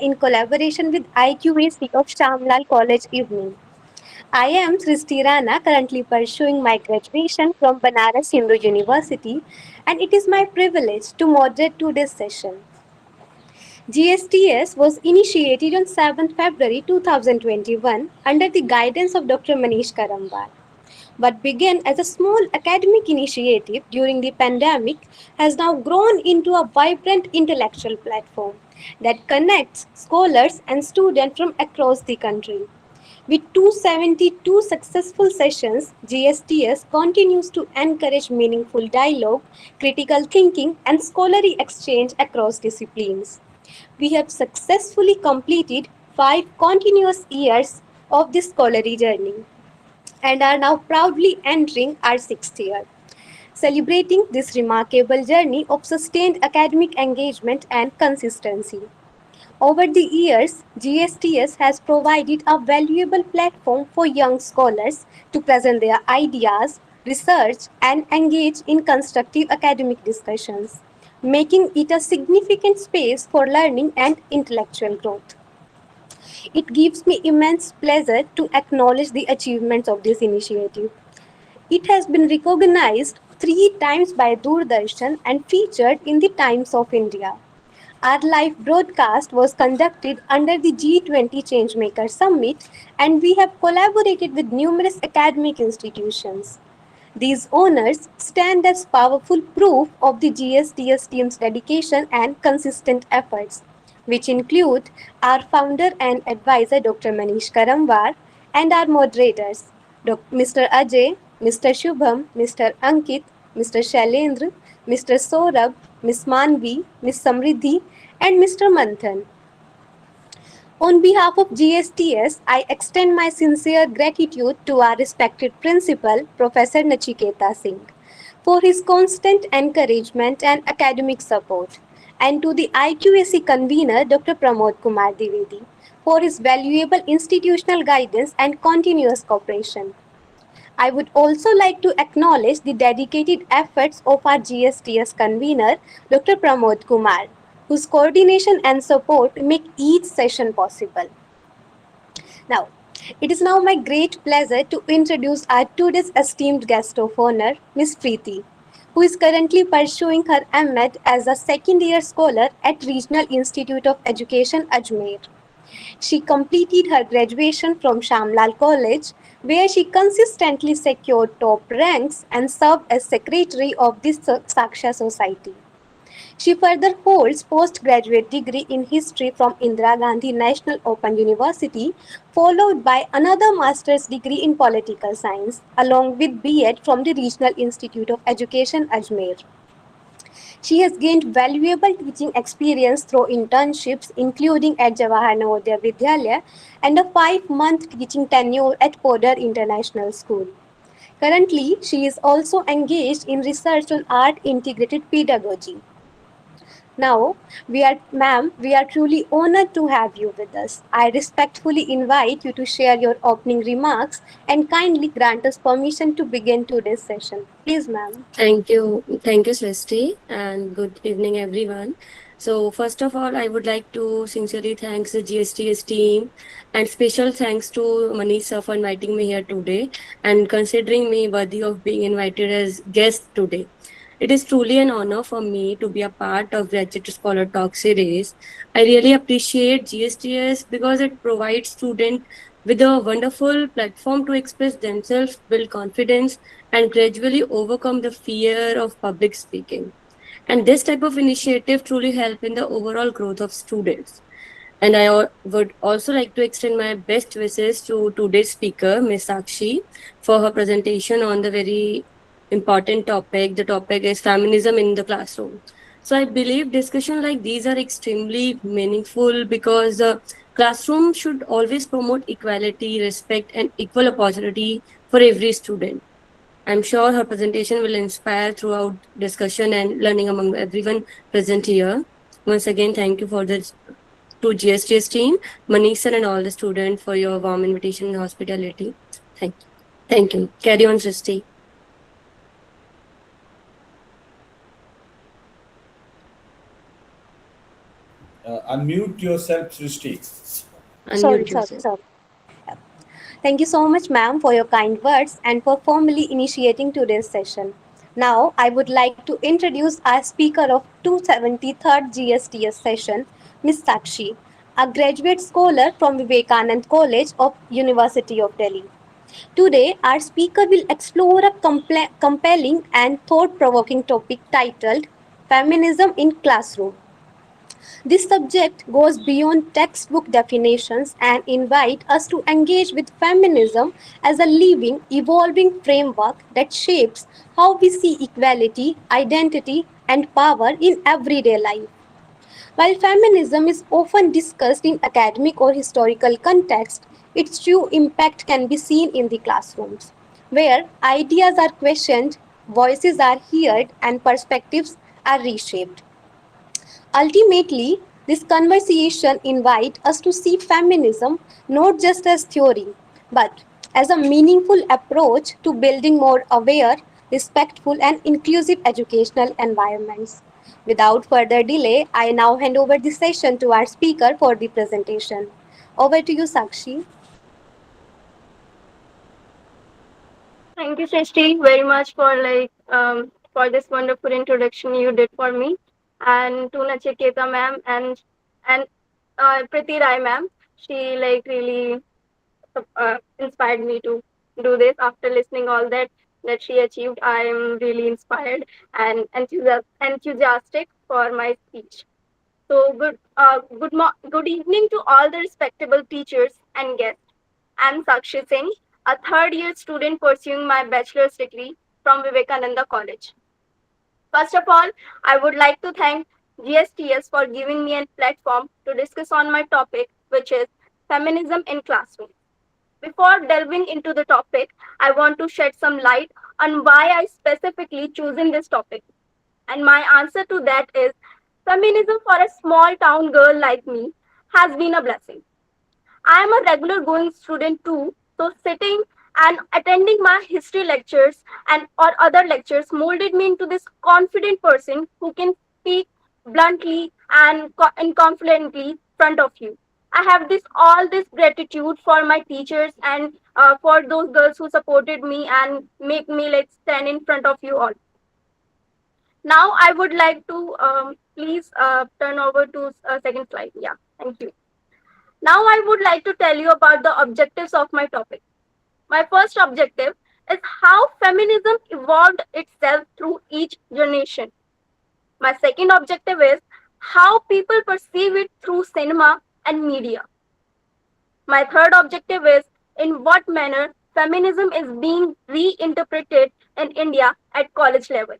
in collaboration with IQAC of Shamlal College Evening. I am Srishti Rana, currently pursuing my graduation from Banaras Hindu University, and it is my privilege to moderate today's session. GSTS was initiated on 7th February 2021 under the guidance of Dr. Manish Karambar. What began as a small academic initiative during the pandemic has now grown into a vibrant intellectual platform that connects scholars and students from across the country. With 272 successful sessions, GSTS continues to encourage meaningful dialogue, critical thinking, and scholarly exchange across disciplines. We have successfully completed 5 continuous years of this scholarly journey and are now proudly entering our 6th year, celebrating this remarkable journey of sustained academic engagement and consistency. Over the years, GSTS has provided a valuable platform for young scholars to present their ideas, research, and engage in constructive academic discussions, making it a significant space for learning and intellectual growth. It gives me immense pleasure to acknowledge the achievements of this initiative. It has been recognized 3 times by Doordarshan and featured in the Times of India. Our live broadcast was conducted under the G20 Changemaker Summit, and we have collaborated with numerous academic institutions. These honors stand as powerful proof of the GSTS team's dedication and consistent efforts, which include our founder and advisor Dr. Manish Karamwar and our moderators Mr. Ajay, Mr. Shubham, Mr. Ankit, Mr. Shailendra, Mr. Saurabh, Ms. Manvi, Ms. Samriddhi, and Mr. Manthan. On behalf of GSTS, I extend my sincere gratitude to our respected principal, Professor Nachiketa Singh, for his constant encouragement and academic support, and to the IQAC convener, Dr. Pramod Kumar Divedi, for his valuable institutional guidance and continuous cooperation. I would also like to acknowledge the dedicated efforts of our GSTS convener, Dr. Pramod Kumar, whose coordination and support make each session possible. Now, it is now my great pleasure to introduce our today's esteemed guest of honor, Ms. Preeti, who is currently pursuing her M.Ed as a second-year scholar at Regional Institute of Education, Ajmer. She completed her graduation from Shamlal College, where she consistently secured top ranks and served as secretary of the Saksha Society. She further holds postgraduate degree in history from Indira Gandhi National Open University, followed by another master's degree in political science, along with B.Ed from the Regional Institute of Education, Ajmer. She has gained valuable teaching experience through internships, including at Jawahar Navodaya Vidyalaya and a 5-month teaching tenure at Podar International School. Currently, she is also engaged in research on art integrated pedagogy. Now, we are truly honored to have you with us. I respectfully invite you to share your opening remarks and kindly grant us permission to begin today's session. Please, ma'am. Thank you, Srishti, and good evening, everyone. So, first of all, I would like to sincerely thank the GSTS team and special thanks to Manish sir for inviting me here today and considering me worthy of being invited as guest today. It is truly an honor for me to be a part of Graduate Scholar Talk series. I really appreciate GSTS because it provides students with a wonderful platform to express themselves, build confidence, and gradually overcome the fear of public speaking. And this type of initiative truly help in the overall growth of students. And would also like to extend my best wishes to today's speaker, Ms. Sakshi, for her presentation on the very important topic. The topic is feminism in the classroom. So I believe discussion like these are extremely meaningful because the classroom should always promote equality, respect, and equal opportunity for every student. I'm sure her presentation will inspire throughout discussion and learning among everyone present here. Once again, thank you for this to GSTS team, Manish sir and all the students for your warm invitation and hospitality. Thank you. Thank you. Carry on, Srishti. Unmute yourself, Srishti. Sorry, Unmute sorry, yourself. sorry. Thank you so much, ma'am, for your kind words and for formally initiating today's session. Now, I would like to introduce our speaker of 273rd GSTS session, Ms. Sakshi, a graduate scholar from Vivekanand College of University of Delhi. Today, our speaker will explore a compelling and thought-provoking topic titled Feminism in Classroom. This subject goes beyond textbook definitions and invites us to engage with feminism as a living, evolving framework that shapes how we see equality, identity, and power in everyday life. While feminism is often discussed in academic or historical context, its true impact can be seen in the classrooms, where ideas are questioned, voices are heard, and perspectives are reshaped. Ultimately, this conversation invites us to see feminism not just as theory, but as a meaningful approach to building more aware, respectful, and inclusive educational environments. Without further delay, I now hand over the session to our speaker for the presentation. Over to you, Sakshi. Thank you, Srishti, very much for for this wonderful introduction you did for me, and to Nachiketa ma'am and Priti Rai ma'am. She really inspired me to do this. After listening all that she achieved, I am really inspired and enthusiastic for my speech. So good evening to all the respectable teachers and guests. I'm Sakshi Singh, a third year student pursuing my bachelor's degree from Vivekananda College. First of all, I would like to thank GSTS for giving me a platform to discuss on my topic, which is feminism in classroom. Before delving into the topic, I want to shed some light on why I specifically chosen this topic. And my answer to that is feminism for a small town girl like me has been a blessing. I am a regular going student too, so sitting and attending my history lectures and or other lectures molded me into this confident person who can speak bluntly and confidently front of you. I have this gratitude for my teachers and for those girls who supported me and make me stand in front of you all. Now I would like to please turn over to second slide. Yeah, thank you. Now, I would like to tell you about the objectives of my topic. My first objective is how feminism evolved itself through each generation. My second objective is how people perceive it through cinema and media. My third objective is in what manner feminism is being reinterpreted in India at college level.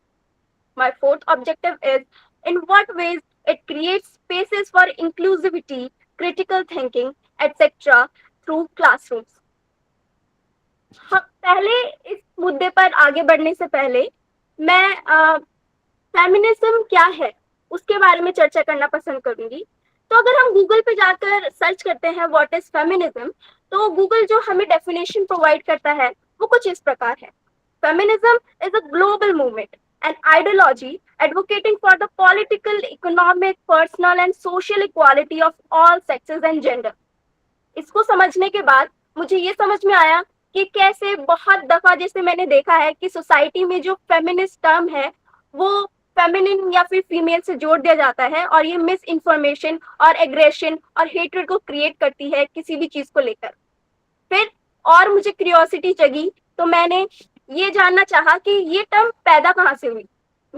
My fourth objective is in what ways it creates spaces for inclusivity, critical thinking, etc. through classrooms. पहले इस मुद्दे पर आगे बढ़ने से पहले मैं feminism क्या है उसके बारे में चर्चा करना पसंद करूंगी. तो अगर हम गूगल पे जाकर सर्च करते हैं व्हाट इज फेमिनिज्म, तो गूगल जो हमें डेफिनेशन प्रोवाइड करता है वो कुछ इस प्रकार है. Feminism is a global movement an ideology advocating for the political, economic, personal and social equality of all sexes and gender. इसको समझने के बाद मुझे ये समझ में आया कि कैसे बहुत दफा जैसे मैंने देखा है कि सोसाइटी में जो फेमिनिस्ट टर्म है वो फेमिनिन या फिर फीमेल से जोड़ दिया जाता है और ये मिस इन्फॉर्मेशन और एग्रेशन और हेट्रेड को क्रिएट करती है किसी भी चीज को लेकर. फिर और मुझे क्यूरियोसिटी जगी तो मैंने ये जानना चाहा कि ये टर्म पैदा कहाँ से हुई,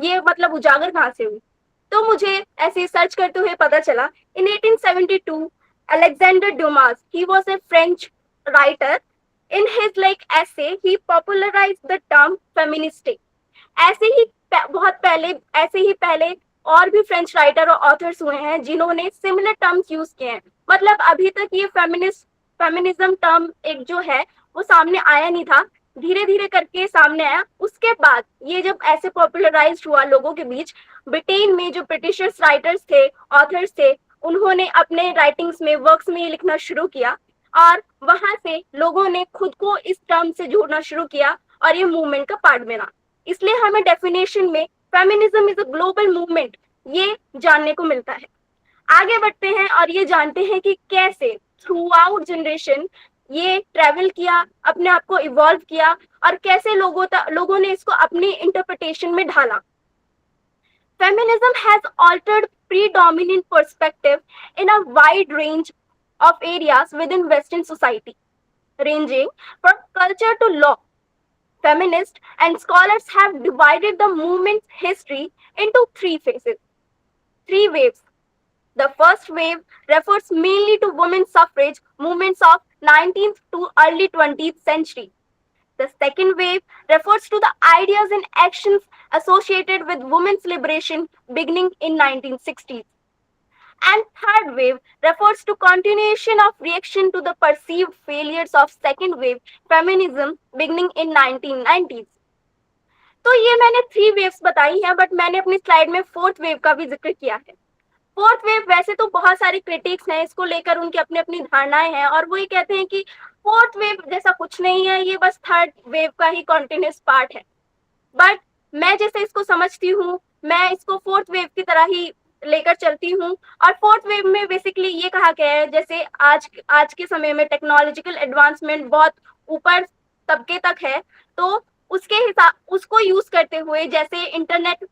ये मतलब उजागर कहाँ से हुई. तो मुझे ऐसे सर्च करते हुए पता चला इन 1872 Alexander Dumas, he was a French writer. In his essay, he popularized the term feministe. ऐसे ही बहुत पहले ऐसे ही पहले और भी फ्रेंच राइटर और ऑथर्स हुए हैं जिन्होंने सिमिलर टर्म्स यूज किए हैं. मतलब अभी तक ये फेमिनिज्म टर्म एक जो है वो सामने आया नहीं था, धीरे धीरे करके सामने आया. उसके बाद ये जब ऐसे पॉपुलराइज हुआ लोगों के बीच, ब्रिटेन में जो ब्रिटिशर्स राइटर्स थे, ऑथर्स थे, उन्होंने अपने राइटिंग्स में, वर्क्स में लिखना शुरू किया और वहां से लोगों ने खुद को इस टर्म से जोड़ना शुरू किया और ये मूवमेंट का पार्ट बना. इसलिए हमें डेफिनेशन में feminism is a global movement ये जानने को मिलता है. आगे बढ़ते हैं और ये जानते हैं कि कैसे थ्रू आउट जनरेशन ये ट्रेवल किया, अपने आप को इवॉल्व किया और कैसे लोगों ने इसको अपनी इंटरप्रिटेशन में ढाला. Feminism has altered predominant perspective in a wide range of areas within Western society, ranging from culture to law. Feminists and scholars have divided the movement's history into three phases, three waves. The first wave refers mainly to women's suffrage movements of 19th to early 20th century. The second wave refers to the ideas and actions associated with women's liberation beginning in 1960s. And third wave refers to continuation of reaction to the perceived failures of second wave feminism beginning in 1990s. तो ये मैंने three waves बताई हैं, but मैंने अपनी slide में fourth wave का भी जिक्र किया है. फोर्थ वेव वैसे तो बहुत सारे क्रिटिक्स हैं, इसको लेकर उनकी अपनी अपनी धारणाएं हैं और वो ये कहते हैं कि फोर्थ वेव जैसा कुछ नहीं है, ये बस थर्ड वेव का ही कॉन्टिन्यूस पार्ट है. बट मैं जैसे इसको समझती हूँ, मैं इसको फोर्थ वेव की तरह ही लेकर चलती हूँ. और फोर्थ वेव में बेसिकली ये कहा गया है, जैसे आज के समय में टेक्नोलॉजिकल एडवांसमेंट बहुत ऊपर तबके तक है, तो उसके हिसाब उसको यूज करते हुए जैसे इंटरनेट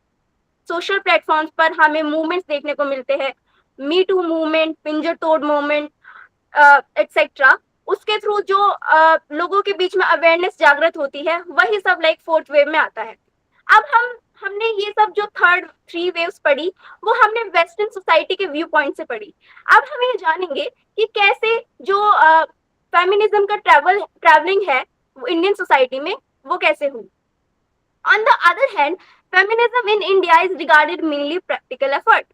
सोशल प्लेटफॉर्म्स पर हमें मूवमेंट्स देखने को मिलते हैं, मी टू मूवमेंट, पिंजर तोड़ मूवमेंट एटसेट्रा, उसके थ्रू जो लोगों के बीच में अवेयरनेस जागृत होती है, वही सब लाइक फोर्थ वेव में आता है. अब हमने ये सब जो थर्ड थ्री वेव्स पढ़ी, वो हमने वेस्टर्न सोसाइटी के व्यू पॉइंट से पढ़ी. अब हम ये जानेंगे कि कैसे जो फेमिनिज्म का ट्रैवलिंग है इंडियन सोसाइटी में, वो कैसे हुई. On the other hand, feminism in India is regarded mainly practical effort.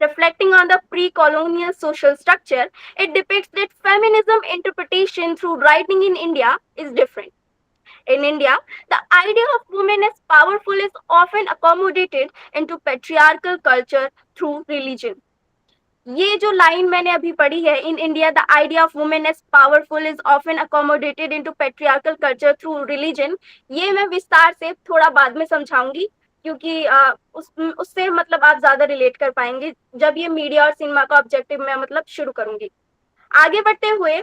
Reflecting on the pre-colonial social structure, it depicts that feminism interpretation through writing in India is different. In India, the idea of women as powerful is often accommodated into patriarchal culture through religion. ये जो line मैंने अभी पढ़ी है, in India the idea of women as powerful is often accommodated into patriarchal culture through religion, ये मैं विस्तार से थोड़ा बाद में समझाऊंगी, क्योंकि उससे मतलब आप ज्यादा रिलेट कर पाएंगे जब ये मीडिया और सिनेमा का ऑब्जेक्टिव मैं मतलब शुरू करूंगी. आगे बढ़ते हुए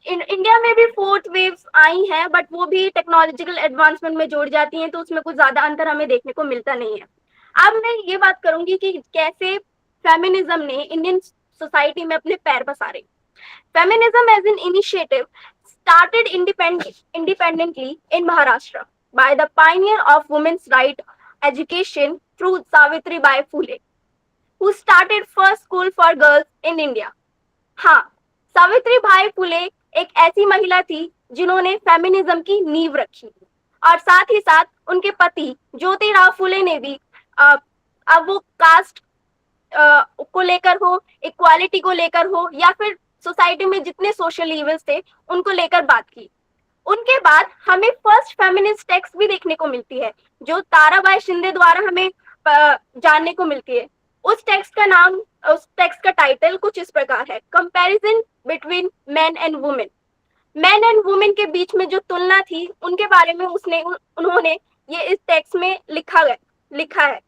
इंडिया में भी फोर्थ वेव्स आई हैं, बट वो भी टेक्नोलॉजिकल एडवांसमेंट में जोड़ जाती हैं, तो उसमें कुछ ज्यादा अंतर हमें देखने को मिलता नहीं है. अब मैं ये बात करूंगी कि कैसे फेमिनिज्म ने इंडियन सोसाइटी में अपने पैर पसारे. Feminism as an initiative started independently in Maharashtra by the pioneer of women's right education through Savitribai Phule, who started first school for girls in India. हाँ, सावित्रीबाई फुले एक ऐसी महिला थी जिन्होंने फेमिनिज्म की नींव रखी, और साथ ही साथ उनके पति ज्योतिराव फुले ने भी अब वो कास्ट को लेकर हो, इक्वालिटी को लेकर हो, या फिर सोसाइटी में जितने सोशल इवल्स थे उनको लेकर बात की. उनके बाद हमें फर्स्ट फेमिनिस्ट टेक्स्ट भी देखने को मिलती है, जो ताराबाई शिंदे द्वारा हमें जानने को मिलती है. उस टेक्स्ट का टाइटल कुछ इस प्रकार है, comparison between man and women. Man and women के बीच में जो तुलना थी, उनके बारे में उन्होंने ये इस टेक्स्ट में लिखा है.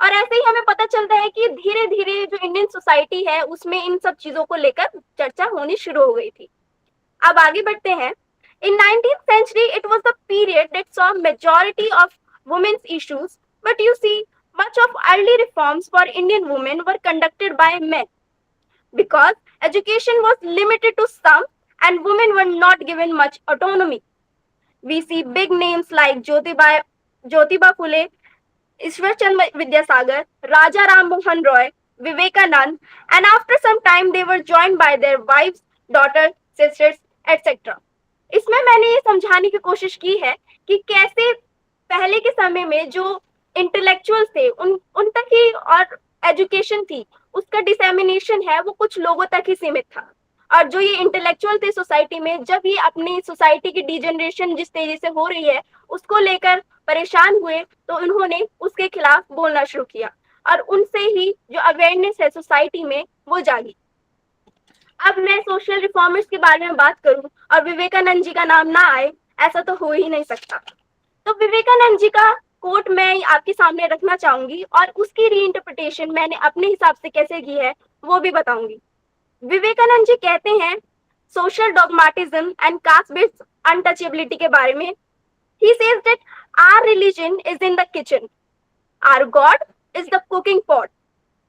और ऐसे ही हमें पता चलता है कि धीरे धीरे जो इंडियन सोसाइटी है उसमें इन सब चीजों को लेकर चर्चा होनी शुरू हो गई थी. अब आगे बढ़ते हैं. In 19th century, it was the period that saw majority of women's issues, but you see, much of early reforms for Indian women were conducted by men, because education was limited to some and women were not given much autonomy. We see big names like Jyotiba Phule, Ishwar Chandra Vidyasagar, Raja Ram Mohan Roy, Vivekanand, and after some time they were joined by their wives, daughters, sisters, etc. इसमें मैंने ये समझाने की कोशिश की है कि कैसे पहले के समय में जो इंटेलेक्चुअल्स थे उन तक ही और एजुकेशन थी, उसका डिसेमिनेशन है वो कुछ लोगों तक ही सीमित था. और जो ये इंटेलेक्चुअल थे सोसाइटी में, जब ये अपनी सोसाइटी की डिजेनरेशन जिस तेजी से हो रही है उसको लेकर परेशान हुए, तो उन्होंने उसके खिलाफ बोलना शुरू किया, और उनसे ही जो अवेयरनेस है सोसाइटी में वो जागी. अब मैं सोशल रिफॉर्मर्स के बारे में बात करूं और विवेकानंद जी का नाम ना आए, ऐसा तो हो ही नहीं सकता. तो विवेकानंद जी का कोट मैं आपके सामने रखना चाहूंगी और उसकी रीइंटरप्रिटेशन मैंने अपने हिसाब से कैसे की है वो भी बताऊंगी। विवेकानंद जी कहते हैं social dogmatism and caste based untouchability के बारे में। He says that our religion is in the kitchen, our god is the cooking pot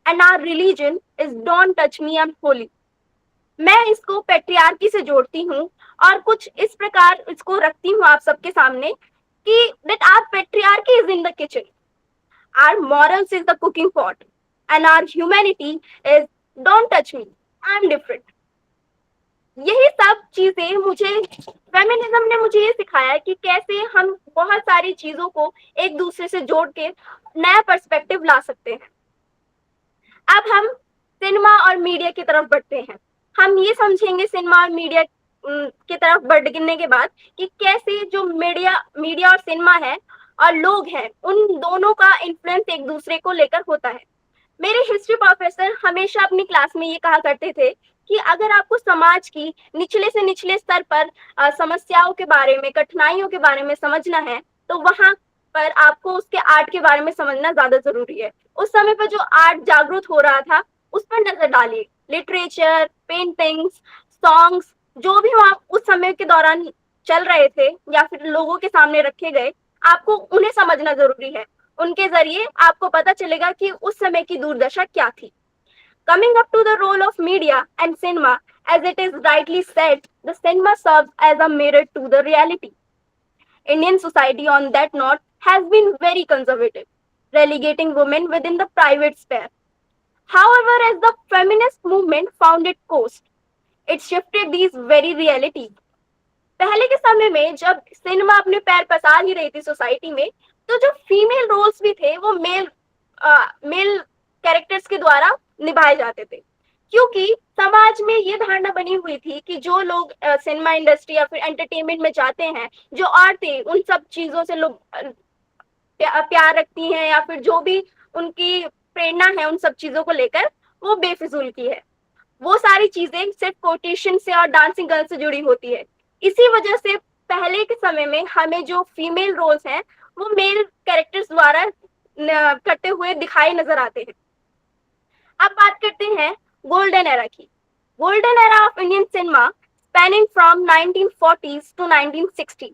and our religion is don't touch me, I am holy. मैं इसको patriarchy से जोड़ती हूँ और कुछ इस प्रकार इसको रखती हूँ आप सबके सामने कि that our patriarchy is in the kitchen, our morals is the cooking pot and our humanity is don't touch me, I am different. यही सब चीजें मुझे फेमिनिज्म ने मुझे ये सिखाया कि कैसे हम बहुत सारी चीजों को एक दूसरे से जोड़ के नया पर्सपेक्टिव ला सकते हैं। अब हम सिनेमा और मीडिया की तरफ बढ़ते हैं। हम ये समझेंगे सिनेमा और मीडिया की तरफ बढ़ने के बाद कि कैसे जो मीडिया और सिनेमा है और लोग हैं उन दोनों का इन्फ्लुएंस एक दूसरे को लेकर होता है। मेरे हिस्ट्री प्रोफेसर हमेशा अपनी क्लास में ये कहा करते थे कि अगर आपको समाज की निचले से निचले स्तर पर समस्याओं के बारे में, कठिनाइयों के बारे में समझना है तो वहां पर आपको उसके आर्ट के बारे में समझना ज्यादा जरूरी है। उस समय पर जो आर्ट जागरूक हो रहा था उस पर नजर डालिए। लिटरेचर, पेंटिंग्स, सॉन्ग्स जो भी वहां उस समय के दौरान चल रहे थे या फिर लोगों के सामने रखे गए, आपको उन्हें समझना जरूरी है। उनके जरिए आपको पता चलेगा कि उस समय की दुर्दशा क्या थी। Coming up to the role of media and cinema, as it is rightly said, the cinema serves as a mirror to the reality. Indian society on that note has been very conservative, relegating women within the private sphere. However, as the feminist movement found its course, it shifted these very realities. पहले के समय में जब cinema अपने पैर पसार ही रही थी सोसाइटी में, तो जो फीमेल रोल्स भी थे वो मेल कैरेक्टर्स के द्वारा निभाए जाते थे, क्योंकि समाज में ये धारणा बनी हुई थी कि जो लोग सिनेमा इंडस्ट्री या फिर एंटरटेनमेंट में जाते हैं, जो औरतें उन सब चीजों से लोग प्यार रखती हैं या फिर जो भी उनकी प्रेरणा है उन सब चीजों को लेकर, वो बेफिजूल की है। वो सारी चीजें सिर्फ कोटेशन से और डांसिंग गर्ल से जुड़ी होती है। इसी वजह से पहले के समय में हमें जो फीमेल रोल्स हैं वो मेल कैरेक्टर्स द्वारा करते हुए दिखाई नजर आते हैं। अब बात करते हैं गोल्डन एरा की। Golden era of Indian cinema spanning from 1940s to 1960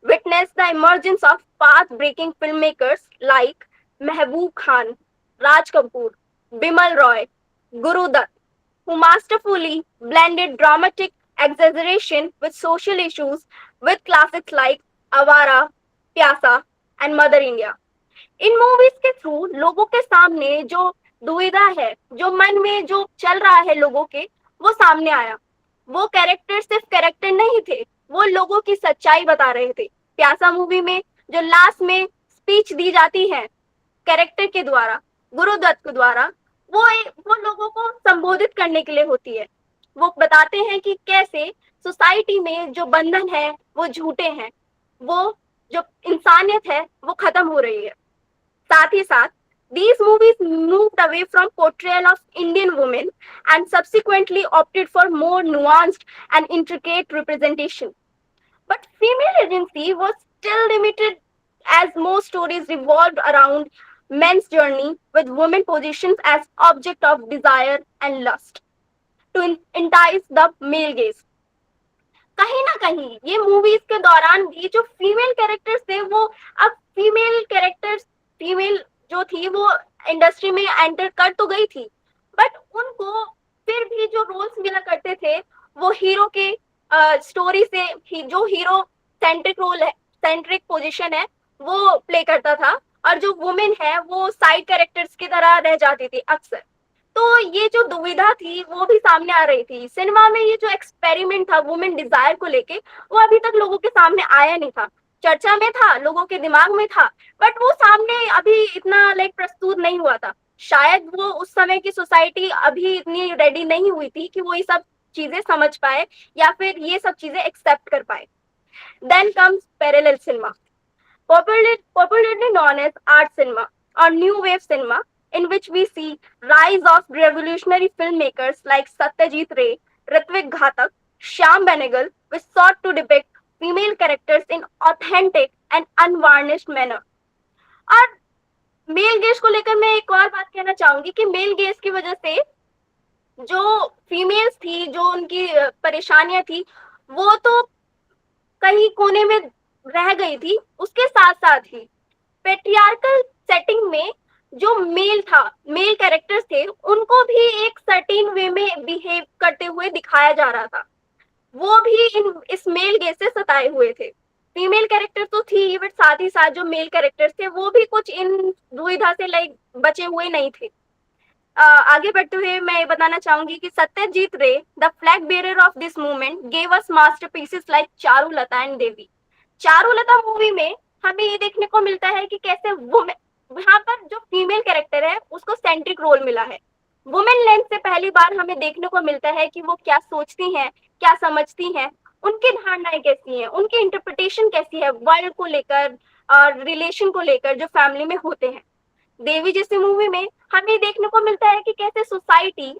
witnessed the emergence of path-breaking filmmakers like Mehboob Khan, Raj Kapoor, Bimal Roy, Guru Dutt, who masterfully blended dramatic exaggeration with social issues with classics like Avara, Pyasa and Mother India. In movies के through लोगों के सामने जो दुविधा है, जो मन में जो चल रहा है लोगों के, वो सामने आया। वो कैरेक्टर सिर्फ कैरेक्टर नहीं थे, वो लोगों की सच्चाई बता रहे थे। प्यासा मूवी में जो लास्ट में स्पीच दी जाती है कैरेक्टर के द्वारा, गुरुदत्त के द्वारा, वो लोगों को संबोधित करने के लिए होती है। वो बताते हैं कि कैसे सोसाइटी में जो बंधन है वो झूठे हैं, वो जो इंसानियत है वो खत्म हो रही है। साथ ही साथ these movies moved away from portrayal of Indian women and subsequently opted for more nuanced and intricate representation. But female agency was still limited as most stories revolved around men's journey, with women positioned as object of desire and lust to entice the male gaze. कहीं ना कहीं ये movies के दौरान भी जो female characters थे वो अब फीमेल जो थी वो इंडस्ट्री में एंटर कर तो गई थी, बट उनको फिर भी जो रोल्स मिला करते थे वो हीरो के स्टोरी से जो हीरो सेंट्रिक रोल है, सेंट्रिक पोजीशन है, वो प्ले करता था, और जो वुमेन है वो साइड कैरेक्टर्स की तरह रह जाती थी अक्सर। तो ये जो दुविधा थी वो भी सामने आ रही थी। सिनेमा में ये जो एक्सपेरिमेंट था वुमेन डिजायर को लेके, वो अभी तक लोगों के सामने आया नहीं था। चर्चा में था, लोगों के दिमाग में था, बट वो सामने अभी इतना प्रस्तुत नहीं हुआ था। शायद वो उस समय की सोसाइटी अभी इतनी रेडी नहीं हुई थी कि वो ये सब चीजें समझ पाए या फिर ये सब चीजें एक्सेप्ट कर पाए। Then comes parallel cinema, popularly known as art cinema or new wave cinema, in which we see rise of revolutionary filmmakers like Satyajit Ray, Ritwik Ghatak, Shyam Benegal, which sought to depict female characters in authentic and unvarnished manner. और male gaze को लेकर मैं एक और बात कहना चाहूंगी कि मेल गेज की वजह से जो फीमेल्स थी, जो उनकी परेशानियां थी, वो तो कहीं कोने में रह गई थी। उसके साथ साथ ही पेट्रियार्कल सेटिंग में जो मेल था, मेल कैरेक्टर्स थे, उनको भी एक सर्टेन वे में बिहेव करते हुए दिखाया जा रहा था। वो भी इस मेल गेज से सताए हुए थे। फीमेल कैरेक्टर तो थी, बट साथ ही साथ जो मेल कैरेक्टर्स थे वो भी कुछ इन दुविधा से लाइक बचे हुए नहीं थे। आगे बढ़ते हुए मैं ये बताना चाहूंगी कि Satyajit Ray, the flag bearer of this movement, gave us masterpieces like Charulata and Devi. Charulata movie में हमें ये देखने को मिलता है कि कैसे वुमेन, यहाँ पर जो फीमेल कैरेक्टर है उसको सेंट्रिक रोल मिला है। वुमेन लेंस से पहली बार हमें देखने को मिलता है कि वो क्या सोचती हैं, क्या समझती हैं, उनकी धारणाएं कैसी हैं, उनकी इंटरप्रिटेशन कैसी है वर्ल्ड को लेकर और रिलेशन को लेकर जो फैमिली में होते हैं। देवी जैसी मूवी में हमें देखने को मिलता है कि कैसे सोसाइटी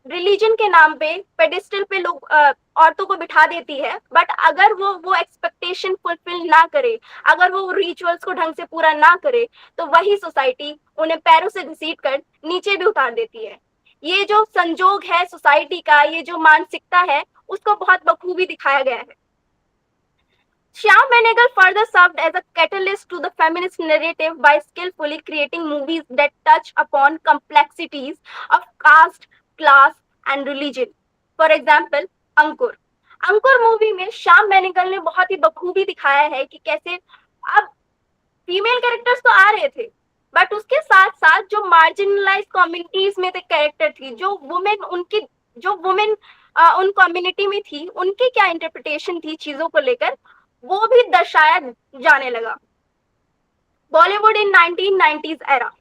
रिलीजन के नाम पे पेडिस्टल पे लोग औरतों को बिठा देती है, बट अगर वो एक्सपेक्टेशन फुलफिल ना करे, अगर वो रिचुअल्स को ढंग से पूरा ना करे, तो वही सोसाइटी उन्हें पैरों से घसीट कर नीचे भी उतार देती है। ये जो संजोग है सोसाइटी का, ये जो मानसिकता है, उसको बहुत बखूबी दिखाया गया है। Shyam Benegal further served as a catalyst to the feminist narrative by skillfully creating movies that touch upon complexities of caste, class, and religion. For example, Ankur. Ankur movie में श्याम बेनेगल ने बहुत ही बखूबी दिखाया है कि कैसे अब फीमेल कैरेक्टर्स तो आ रहे थे, बट उसके साथ साथ जो मार्जिनलाइज कम्युनिटीज में कैरेक्टर थी, जो वुमेन उन कम्युनिटी में थी, उनकी क्या इंटरप्रिटेशन थी चीजों को लेकर, वो भी दर्शाया जाने लगा। Bollywood in 1990s era.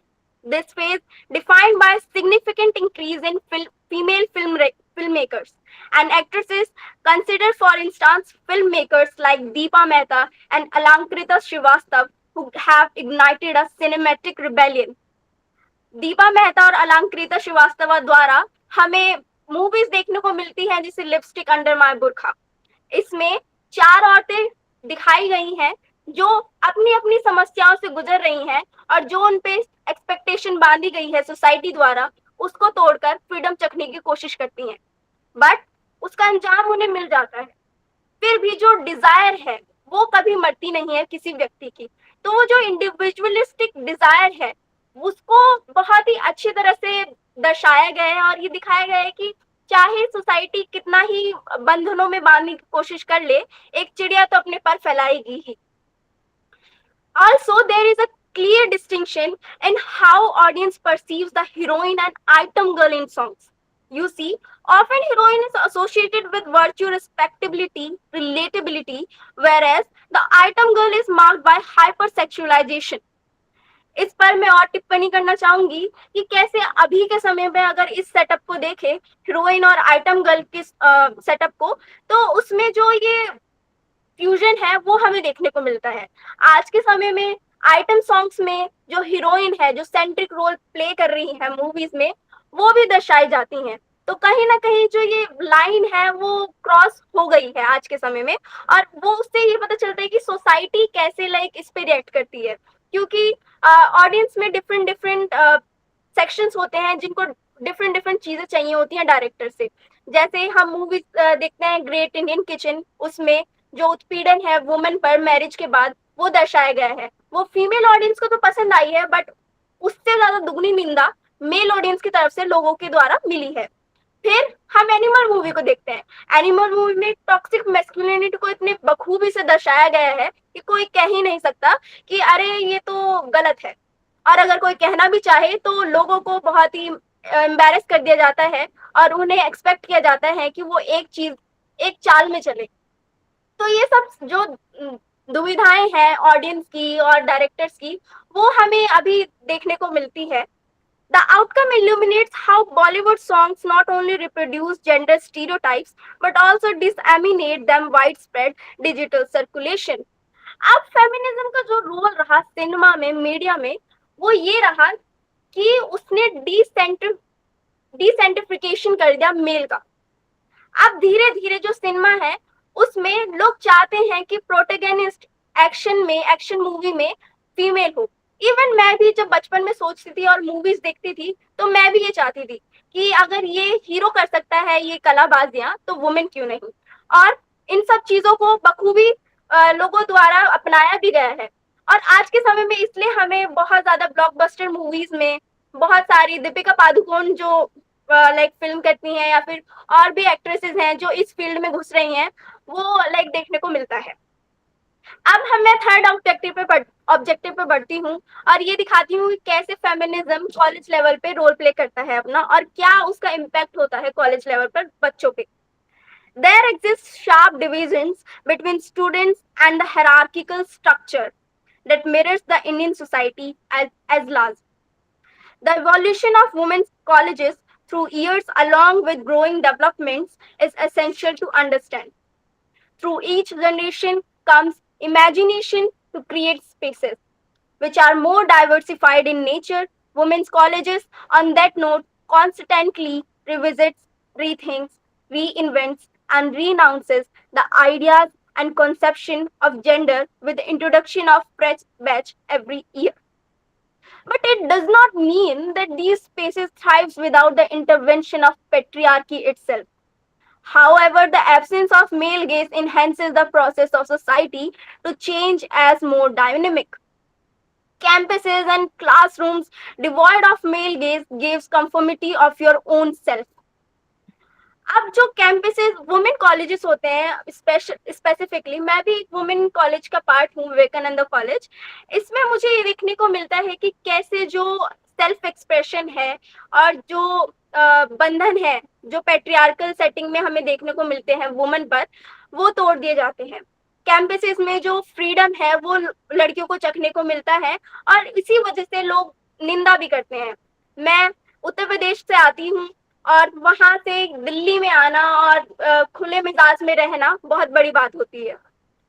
This phase defined by significant increase in female filmmakers and actresses. Consider, for instance, filmmakers like Deepa Mehta and Alankrita Srivastava, who have ignited a cinematic rebellion. Deepa Mehta और अलंकृता श्रीवास्तव द्वारा हमें movies देखने को मिलती हैं जैसे lipstick under my बुर्खा। इसमें 4 औरतें दिखाई गई हैं जो अपनी अपनी समस्याओं से गुजर रही हैं और जो उन पे एक्सपेक्टेशन बांधी गई है सोसाइटी द्वारा, उसको तोड़कर फ्रीडम चखने की कोशिश करती हैं, बट उसका अंजाम उन्हें मिल जाता है। फिर भी जो डिजायर है वो कभी मरती नहीं है किसी व्यक्ति की। तो वो जो इंडिविजुअलिस्टिक डिजायर है उसको बहुत ही अच्छी तरह से दर्शाया गया है और ये दिखाया गया है कि चाहे सोसाइटी कितना ही बंधनों में बांधने की कोशिश कर ले, एक चिड़िया तो अपने पर फैलाएगी ही। Also, there is a clear distinction in how audience perceives the heroine and item girl in songs. You see, often heroine is associated with virtue, respectability, relatability, whereas the item girl is marked by hypersexualization. इस पर मैं और टिप्पणी करना चाहूंगी कि कैसे अभी के समय में अगर इस सेटअप को देखें, हीरोइन और आइटम गर्ल के सेटअप को, तो उसमें जो ये फ्यूजन है वो हमें देखने को मिलता है। आज के समय में आइटम सॉन्ग्स में जो हीरोइन है, जो सेंट्रिक रोल प्ले कर रही है मूवीज में, वो भी दर्शाई जाती हैं। तो कहीं ना कहीं जो ये लाइन है वो क्रॉस हो गई है आज के समय में, और वो उससे ये पता चलता है कि सोसाइटी कैसे लाइक इस पे रिएक्ट करती है, क्योंकि ऑडियंस में डिफरेंट सेक्शंस होते हैं जिनको डिफरेंट चीजें चाहिए होती हैं डायरेक्टर से। जैसे हम मूवीज देखते हैं ग्रेट इंडियन किचन, उसमें जो उत्पीड़न है वुमेन पर मैरिज के बाद वो दर्शाया गया है। वो फीमेल ऑडियंस को तो पसंद आई है, बट उससे ज्यादा दुगनी निंदा मेल ऑडियंस की तरफ से लोगों के द्वारा मिली है। फिर हम एनिमल मूवी को देखते हैं। एनिमल मूवी में टॉक्सिक मैस्कुलिनिटी को इतने बखूबी से दर्शाया गया है कि कोई कह ही नहीं सकता कि अरे ये तो गलत है, और अगर कोई कहना भी चाहे तो लोगों को बहुत ही एम्बैरेस कर दिया जाता है और उन्हें एक्सपेक्ट किया जाता है कि वो एक चाल में चले। तो ये सब जो दुविधाएं हैं ऑडियंस की और डायरेक्टर्स की, वो हमें अभी देखने को मिलती है। The outcome illuminates how Bollywood songs not only reproduce gender stereotypes but also disseminate them widespread digital circulation. अब फेमिनिज्म का जो रोल रहा सिनेमा में, मीडिया में, वो ये रहा कि उसने डिसेंट्रिफिकेशन कर दिया मेल का। अब धीरे धीरे जो सिनेमा है उसमें लोग चाहते हैं कि प्रोटेगनिस्ट एक्शन मूवी में फीमेल हो। इवन मैं भी जब बचपन में सोचती थी और मूवीज देखती थी तो मैं भी ये चाहती थी कि अगर ये हीरो कर सकता है ये कलाबाजियां तो वुमेन क्यों नहीं। और इन सब चीजों को बखूबी लोगों द्वारा अपनाया भी गया है। और आज के समय में इसलिए हमें बहुत ज्यादा ब्लॉकबस्टर मूवीज में बहुत सारी दीपिका पादुकोण जो लाइक फिल्म करती हैं या फिर और भी एक्ट्रेसेस हैं जो इस फील्ड में घुस रही हैं वो लाइक देखने को मिलता है। अब मैं थर्ड ऑब्जेक्टिव पे बढ़ती हूँ और ये दिखाती हूँ कि कैसे फेमिनिज्म कॉलेज लेवल पे रोल प्ले करता है अपना और क्या उसका इम्पैक्ट होता है कॉलेज लेवल पर बच्चों पे। There exists sharp divisions between students and the hierarchical structure that mirrors the Indian society as large. The evolution of women's colleges through years along with growing developments is essential to understand. Through each generation comes imagination to create spaces which are more diversified in nature. Women's colleges, on that note, constantly revisits, rethinks, reinvents, and renounces the ideas and conception of gender with the introduction of fresh batch every year. But it does not mean that these spaces thrive without the intervention of patriarchy itself. However, the absence of male gaze enhances the process of society to change as more dynamic. Campuses and classrooms devoid of male gaze gives conformity of your own self. अब जो campuses women colleges होते हैं specifically मैं भी एक women college का part हूँ Vivekananda college. इसमें मुझे ये देखने को मिलता है कि कैसे जो सेल्फ एक्सप्रेशन है और जो बंधन है जो पैट्रियार्कल सेटिंग में हमें देखने को मिलते हैं वुमेन पर वो तोड़ दिए जाते हैं। कैंपसेस में जो फ्रीडम है वो लड़कियों को चखने को मिलता है और इसी वजह से लोग निंदा भी करते हैं। मैं उत्तर प्रदेश से आती हूँ और वहां से दिल्ली में आना और खुले मिजाज में रहना बहुत बड़ी बात होती है।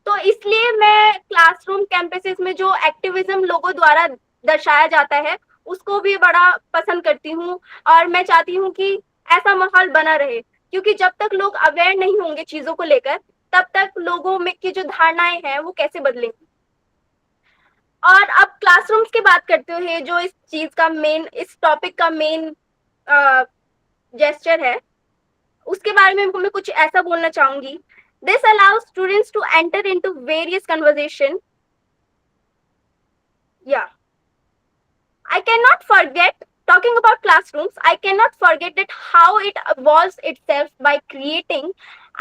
तो इसलिए मैं क्लासरूम कैंपसेस में जो एक्टिविज्म लोगों द्वारा दर्शाया जाता है उसको भी बड़ा पसंद करती हूँ और मैं चाहती हूँ कि ऐसा माहौल बना रहे क्योंकि जब तक लोग अवेयर नहीं होंगे चीजों को लेकर तब तक लोगों में की जो धारणाएं हैं वो कैसे बदलेंगी। और अब क्लासरूम्स की बात करते हुए जो इस चीज का मेन इस टॉपिक का मेन जेस्चर है उसके बारे में मैं कुछ ऐसा बोलना चाहूंगी। This allows students to enter into various conversation. Yeah. I cannot forget, talking about classrooms, I cannot forget that how it evolves itself by creating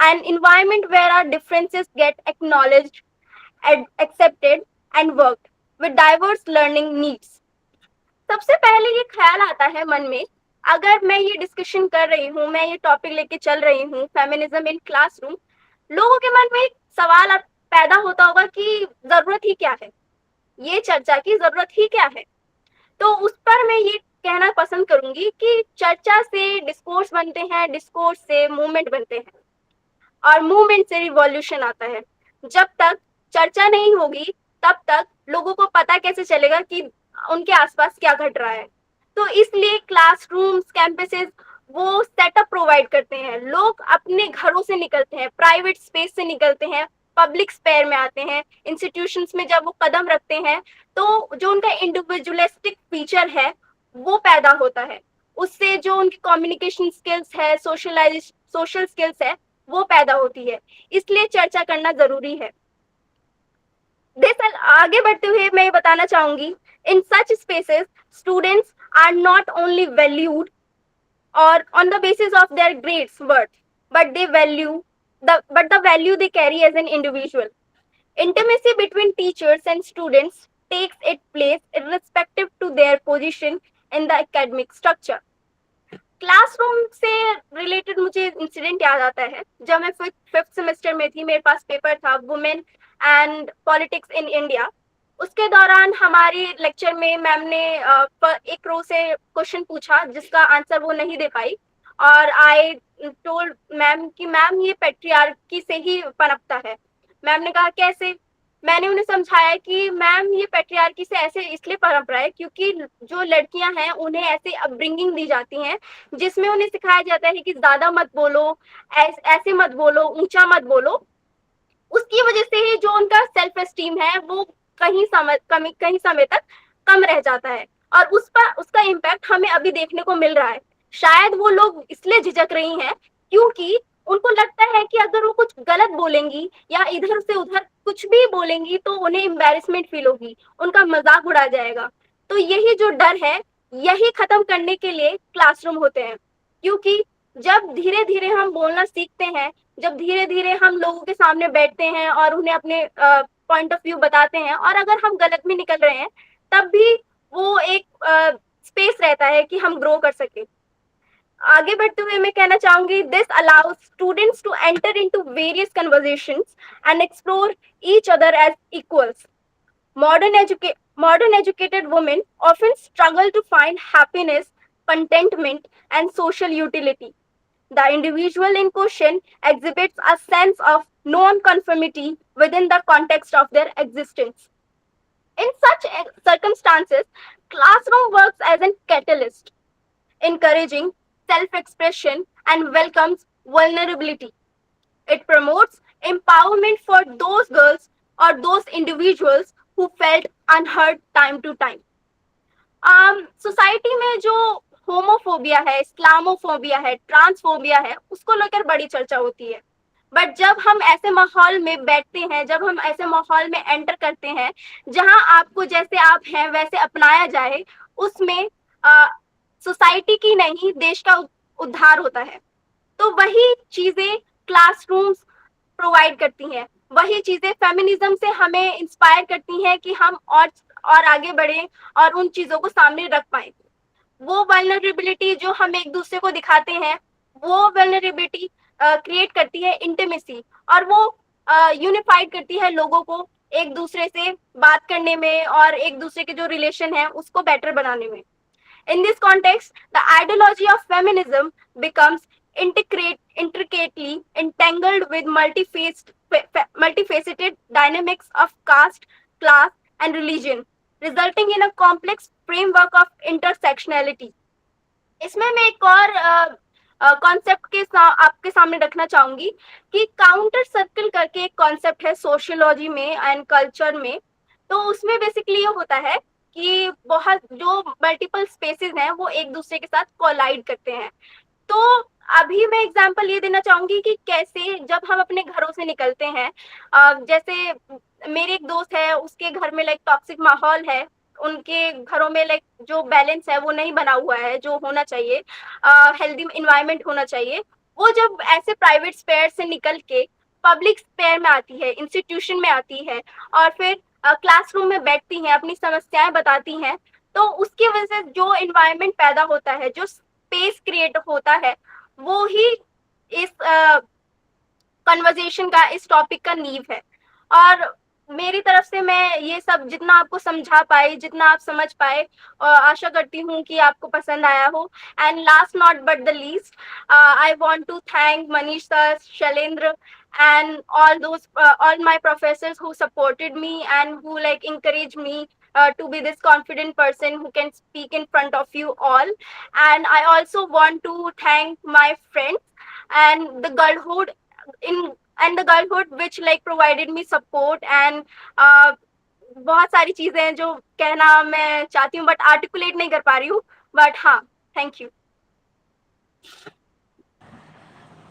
an environment where our differences get acknowledged, accepted, and worked with diverse learning needs. सबसे पहले ये ख्याल आता है मन में अगर मैं ये डिस्कशन कर रही हूँ मैं ये टॉपिक लेके चल रही हूँ फेमिनिज्म इन क्लासरूम लोगों के मन में एक सवाल पैदा होता होगा कि जरूरत ही क्या है ये चर्चा की जरूरत ही क्या है। तो उस पर मैं ये कहना पसंद करूंगी कि चर्चा से डिस्कोर्स बनते हैं डिस्कोर्स से मूवमेंट बनते हैं और मूवमेंट से रिवॉल्यूशन आता है। जब तक चर्चा नहीं होगी तब तक लोगों को पता कैसे चलेगा कि उनके आसपास क्या घट रहा है। तो इसलिए क्लासरूम्स कैंपसेस वो सेटअप प्रोवाइड करते हैं। लोग अपने घरों से निकलते हैं प्राइवेट स्पेस से निकलते हैं पब्लिक स्पेयर में आते हैं इंस्टीट्यूशंस में जब वो कदम रखते हैं तो जो उनका इंडिविजुअलिस्टिक फीचर है वो पैदा होता है। उससे जो उनकी कम्युनिकेशन स्किल्स है सोशल स्किल्स है वो पैदा होती है। इसलिए चर्चा करना जरूरी है। आगे बढ़ते हुए मैं बताना चाहूंगी in such spaces students are not only valued or on the basis of their grades worth but the value they carry as an individual. Intimacy between teachers and students takes its place irrespective to their position in the academic structure. Classroom से related मुझे incident याद आता है जब मैं fifth semester में थी मेरे पास पेपर था women and politics in India. उसके दौरान हमारे लेक्चर में मैम ने एक रो से क्वेश्चन पूछा जिसका आंसर वो नहीं दे पाई और आई टोल्ड मैम कि मैम ये पैट्रियार्की से ही पनपता है। मैम ने कहा कैसे। मैंने उन्हें समझाया कि मैम ये पैट्रियार्की से ऐसे इसलिए पनप रहा है क्योंकि जो लड़कियां हैं उन्हें ऐसे अपब्रिंगिंग दी जाती हैं जिसमें उन्हें सिखाया जाता है कि ज्यादा मत बोलो ऐसे मत बोलो ऊंचा मत बोलो। उसकी वजह से ही जो उनका सेल्फ एस्टीम है वो कहीं समय तक कम रह जाता है, और उसका इम्पैक्ट हमें अभी देखने को मिल रहा है। शायद वो लोग इसलिए झिझक रही हैं क्योंकि उनको लगता है कि अगर वो कुछ गलत बोलेंगी या इधर से उधर कुछ भी बोलेंगी तो उन्हें एम्बैरेसमेंट फील होगी, उनका मजाक उड़ा जाएगा। तो यही जो डर है, यही खत्म करने के लिए क्लासरूम होते हैं। क्योंकि जब धीरे धीरे हम बोलना सीखते हैं, जब धीरे धीरे हम लोगों के सामने बैठते हैं और उन्हें अपने पॉइंट ऑफ व्यू बताते हैं, और अगर हम गलत भी निकल रहे हैं तब भी वो एक स्पेस रहता है कि हम ग्रो कर सके। आगे बढ़ते हुए मैं कहना चाहूंगी, this allows students to enter into various conversations and explore each other as equals. Modern educated women often struggle to find happiness, contentment, and social utility. The individual in question exhibits a sense of non-conformity within the context of their existence. In such circumstances, classroom works as a catalyst, encouraging self-expression and welcomes vulnerability. It promotes empowerment for those girls or those individuals who felt unheard time to time. Society में जो homophobia है, Islamophobia है, transphobia है, उसको लेकर बड़ी चर्चा होती है। बट जब हम ऐसे माहौल में बैठते हैं, जब हम ऐसे माहौल में एंटर करते हैं जहां आपको जैसे आप हैं वैसे अपनाया जाए, उसमें सोसाइटी की नहीं देश का उद्धार होता है। तो वही चीजें क्लासरूम्स प्रोवाइड करती हैं, वही चीजें फेमिनिज्म से हमें इंस्पायर करती हैं कि हम और आगे बढ़े और उन चीजों को सामने रख पाए। वो वल्नरेबिलिटी जो हम एक दूसरे को दिखाते हैं, वो वल्नरेबिलिटी क्रिएट करती है इंटीमेसी, और वो यूनिफाइड करती है लोगों को एक दूसरे से बात करने में और एक दूसरे के जो रिलेशन है उसको बेटर बनाने में। In this context, the ideology of feminism becomes intricately entangled with multifaceted dynamics of caste, class, and religion, resulting in a complex framework of intersectionality. इसमें मैं एक और कॉन्सेप्ट आपके सामने रखना चाहूंगी कि काउंटर सर्कल करके एक कॉन्सेप्ट है सोशियोलॉजी में एंड कल्चर में। तो उसमें बेसिकली ये होता है कि बहुत जो मल्टीपल स्पेसेस हैं वो एक दूसरे के साथ कोलाइड करते हैं। तो अभी मैं एग्जांपल ये देना चाहूंगी कि कैसे जब हम अपने घरों से निकलते हैं, जैसे मेरे एक दोस्त है, उसके घर में लाइक टॉक्सिक माहौल है, उनके घरों में लाइक जो बैलेंस है वो नहीं बना हुआ है जो होना चाहिए, हेल्दी इन्वायरमेंट होना चाहिए। वो जब ऐसे प्राइवेट स्पेयर से निकल के पब्लिक स्पेयर में आती है, इंस्टीट्यूशन में आती है, और फिर क्लासरूम में बैठती हैं, अपनी समस्याएं बताती हैं, तो उसकी वजह से जो इन्वायरमेंट पैदा होता है, जो स्पेस क्रिएट होता है, वो ही इस कन्वर्सेशन का, इस टॉपिक का नींव है। और मेरी तरफ से मैं ये सब जितना आपको समझा पाई, जितना आप समझ पाए, आशा करती हूँ कि आपको पसंद आया हो। And last not but the least, I want to thank Manish sir, Shailendra, and all my professors who supported me and who like encouraged me to be this confident person who can speak in front of you all. And I also want to thank my friends and the girlhood which like provided me support and बहुत सारी चीजें हैं जो कहना मैं चाहती हूँ but articulate नहीं कर पा रही हूँ, बट हाँ, thank you.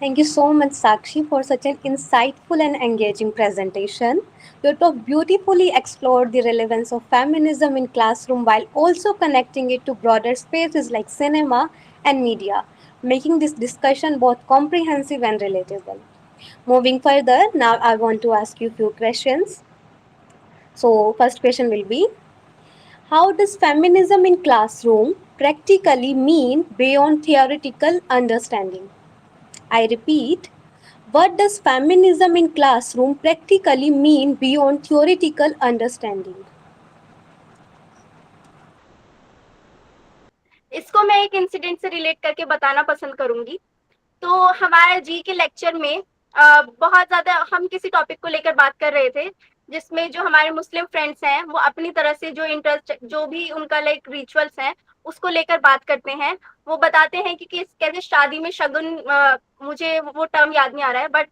Thank you so much, Sakshi, for such an insightful and engaging presentation. Your talk beautifully explored the relevance of feminism in classroom while also connecting it to broader spaces like cinema and media, making this discussion both comprehensive and relatable. Moving further, now I want to ask you a few questions. So, first question will be, how does feminism in classroom practically mean beyond theoretical understanding? I repeat, what does feminism in classroom practically mean beyond theoretical understanding? इसको मैं एक incident से relate करके बताना पसंद करूंगी। तो हमारे जी के लेक्चर में बहुत ज्यादा हम किसी टॉपिक को लेकर बात कर रहे थे, जिसमें जो हमारे मुस्लिम फ्रेंड्स हैं वो अपनी तरह से जो इंटरेस्ट, जो भी उनका लाइक रिचुअल्स हैं उसको लेकर बात करते हैं। वो बताते हैं कि कैसे शादी में शगुन, मुझे वो टर्म याद नहीं आ रहा है बट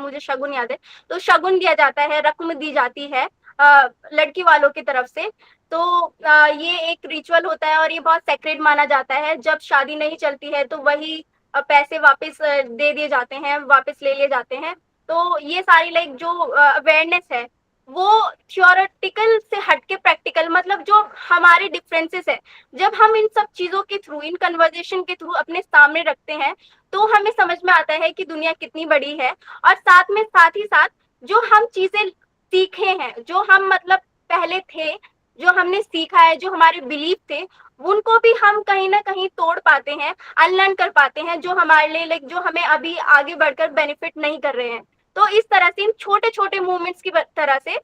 मुझे शगुन याद है। तो शगुन दिया जाता है, रकम दी जाती है लड़की वालों की तरफ से। तो ये एक रिचुअल होता है और ये बहुत सेक्रेड माना जाता है। जब शादी नहीं चलती है तो वही पैसे वापस दे दिए जाते हैं, वापस ले लिए जाते हैं। तो ये सारी लाइक जो अवेयरनेस है वो थियोरेटिकल से हटके प्रैक्टिकल, मतलब जो हमारे डिफरेंसेस है, जब हम इन सब चीजों के थ्रू, इन कन्वर्जेशन के थ्रू अपने सामने रखते हैं तो हमें समझ में आता है कि दुनिया कितनी बड़ी है। और साथ ही साथ जो हम चीजें सीखे हैं, जो हम मतलब पहले थे, जो हमने सीखा है, जो हमारे बिलीफ थे, उनको भी हम कहीं ना कहीं तोड़ पाते हैं, अनलर्न कर पाते हैं, जो हमारे लिए लाइक जो हमें अभी आगे बढ़कर बेनिफिट नहीं कर रहे हैं। तो इस तरह से इन छोटे छोटे मूवमेंट्स की तरह से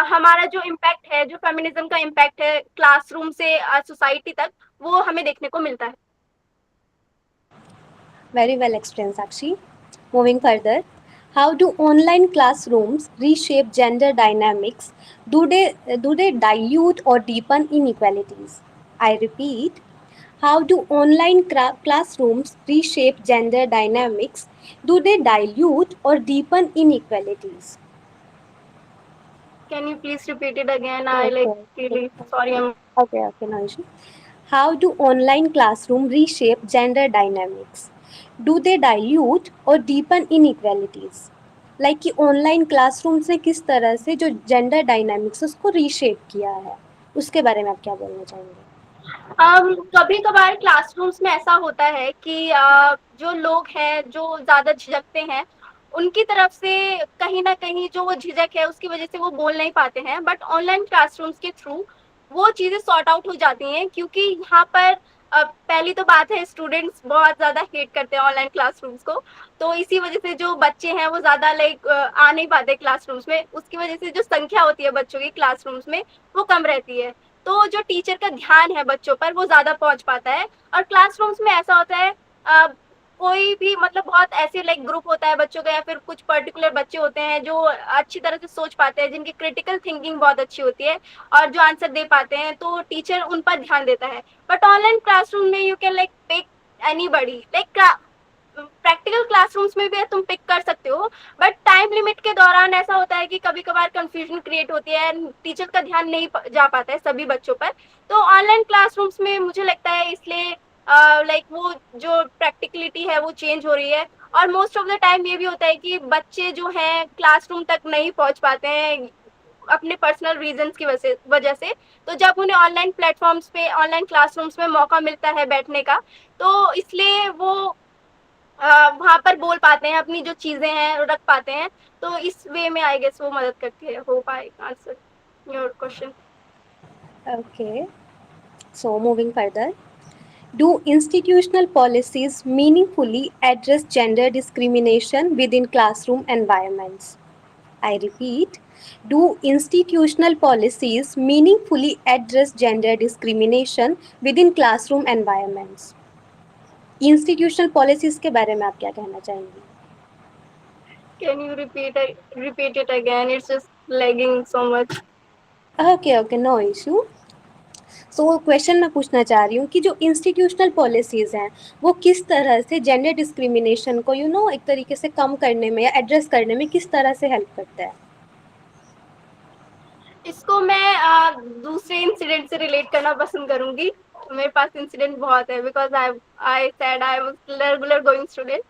हमारा जो इम्पैक्ट है, जो फेमिनिज्म का इम्पैक्ट है क्लासरूम से सोसाइटी तक, वो हमें देखने को मिलता है। Very well explained, Sakshi. Moving further, how do online classrooms reshape gender dynamics? Do they dilute or deepen inequalities? I repeat, how do online classrooms reshape gender dynamics? Do they dilute or deepen inequalities? Can you please repeat it again? I like really sorry. Okay, no issue. How do online classroom reshape gender dynamics? Do they dilute or deepen inequalities? Like कि online classrooms ने किस तरह से जो gender dynamics उसको reshape किया है, उसके बारे में आप क्या बोलना चाहेंगे? कभी कभार क्लासरूम्स में ऐसा होता है कि जो लोग हैं जो ज्यादा झिझकते हैं, उनकी तरफ से कहीं ना कहीं जो वो झिझक है उसकी वजह से वो बोल नहीं पाते हैं। बट ऑनलाइन क्लासरूम्स के थ्रू वो चीजें सॉर्ट आउट हो जाती हैं, क्योंकि यहाँ पर पहली तो बात है, स्टूडेंट्स बहुत ज्यादा हेट करते हैं ऑनलाइन क्लासरूम्स को। तो इसी वजह से जो बच्चे हैं वो ज्यादा लाइक आ नहीं पाते क्लासरूम्स में, उसकी वजह से जो संख्या होती है बच्चों की क्लासरूम्स में वो कम रहती है। तो जो टीचर का ध्यान है बच्चों पर वो ज्यादा पहुंच पाता है। और क्लासरूम्स में ऐसा होता है कोई भी मतलब बहुत ऐसे लाइक ग्रुप होता है बच्चों का, या फिर कुछ पर्टिकुलर बच्चे होते हैं जो अच्छी तरह से सोच पाते हैं, जिनकी क्रिटिकल थिंकिंग बहुत अच्छी होती है और जो आंसर दे पाते हैं, तो टीचर उन पर ध्यान देता है। बट ऑनलाइन क्लासरूम में you can like pick anybody, like practical classrooms में भी तुम पिक कर सकते हो, बट टाइम लिमिट के दौरान ऐसा होता है कि कभी कभार कंफ्यूजन क्रिएट होती है, टीचर का ध्यान नहीं जा पाता है सभी बच्चों पर। तो ऑनलाइन क्लासरूम्स में मुझे लगता है इसलिए लाइक वो जो प्रैक्टिकलिटी है वो चेंज हो रही है। और मोस्ट ऑफ द टाइम ये भी होता है कि बच्चे जो हैं क्लासरूम तक नहीं पहुंच पाते हैं अपने पर्सनल रीजंस की वजह से। तो जब उन्हें ऑनलाइन प्लेटफॉर्म्स पे, ऑनलाइन क्लासरूम्स में मौका मिलता है बैठने का, तो इसलिए वो वहाँ पर बोल पाते हैं, अपनी जो चीजें हैं रख पाते हैं। तो इस वे में आई गेस वो मदद करती है। Hope I answer your question. Okay, so moving further, do institutional policies meaningfully address gender discrimination within classroom environments? I repeat, do institutional policies meaningfully address gender discrimination within classroom environments? Institutional policies के बारे में आप क्या कहना चाहेंगी? Can you repeat it again? It's just lagging so much. Okay, no issue. So question मैं पूछना चाह रही हूँ कि जो इंस्टीट्यूशनल पॉलिसीज़ हैं वो किस तरह से जेंडर डिस्क्रिमिनेशन को एक तरीके से कम करने में या एड्रेस करने में किस तरह से हेल्प करता है? इसको मैं दूसरे इंसिडेंट से रिलेट करना पसंद करूंगी। मेरे पास इंसिडेंट बहुत है, because I said I was regular going student.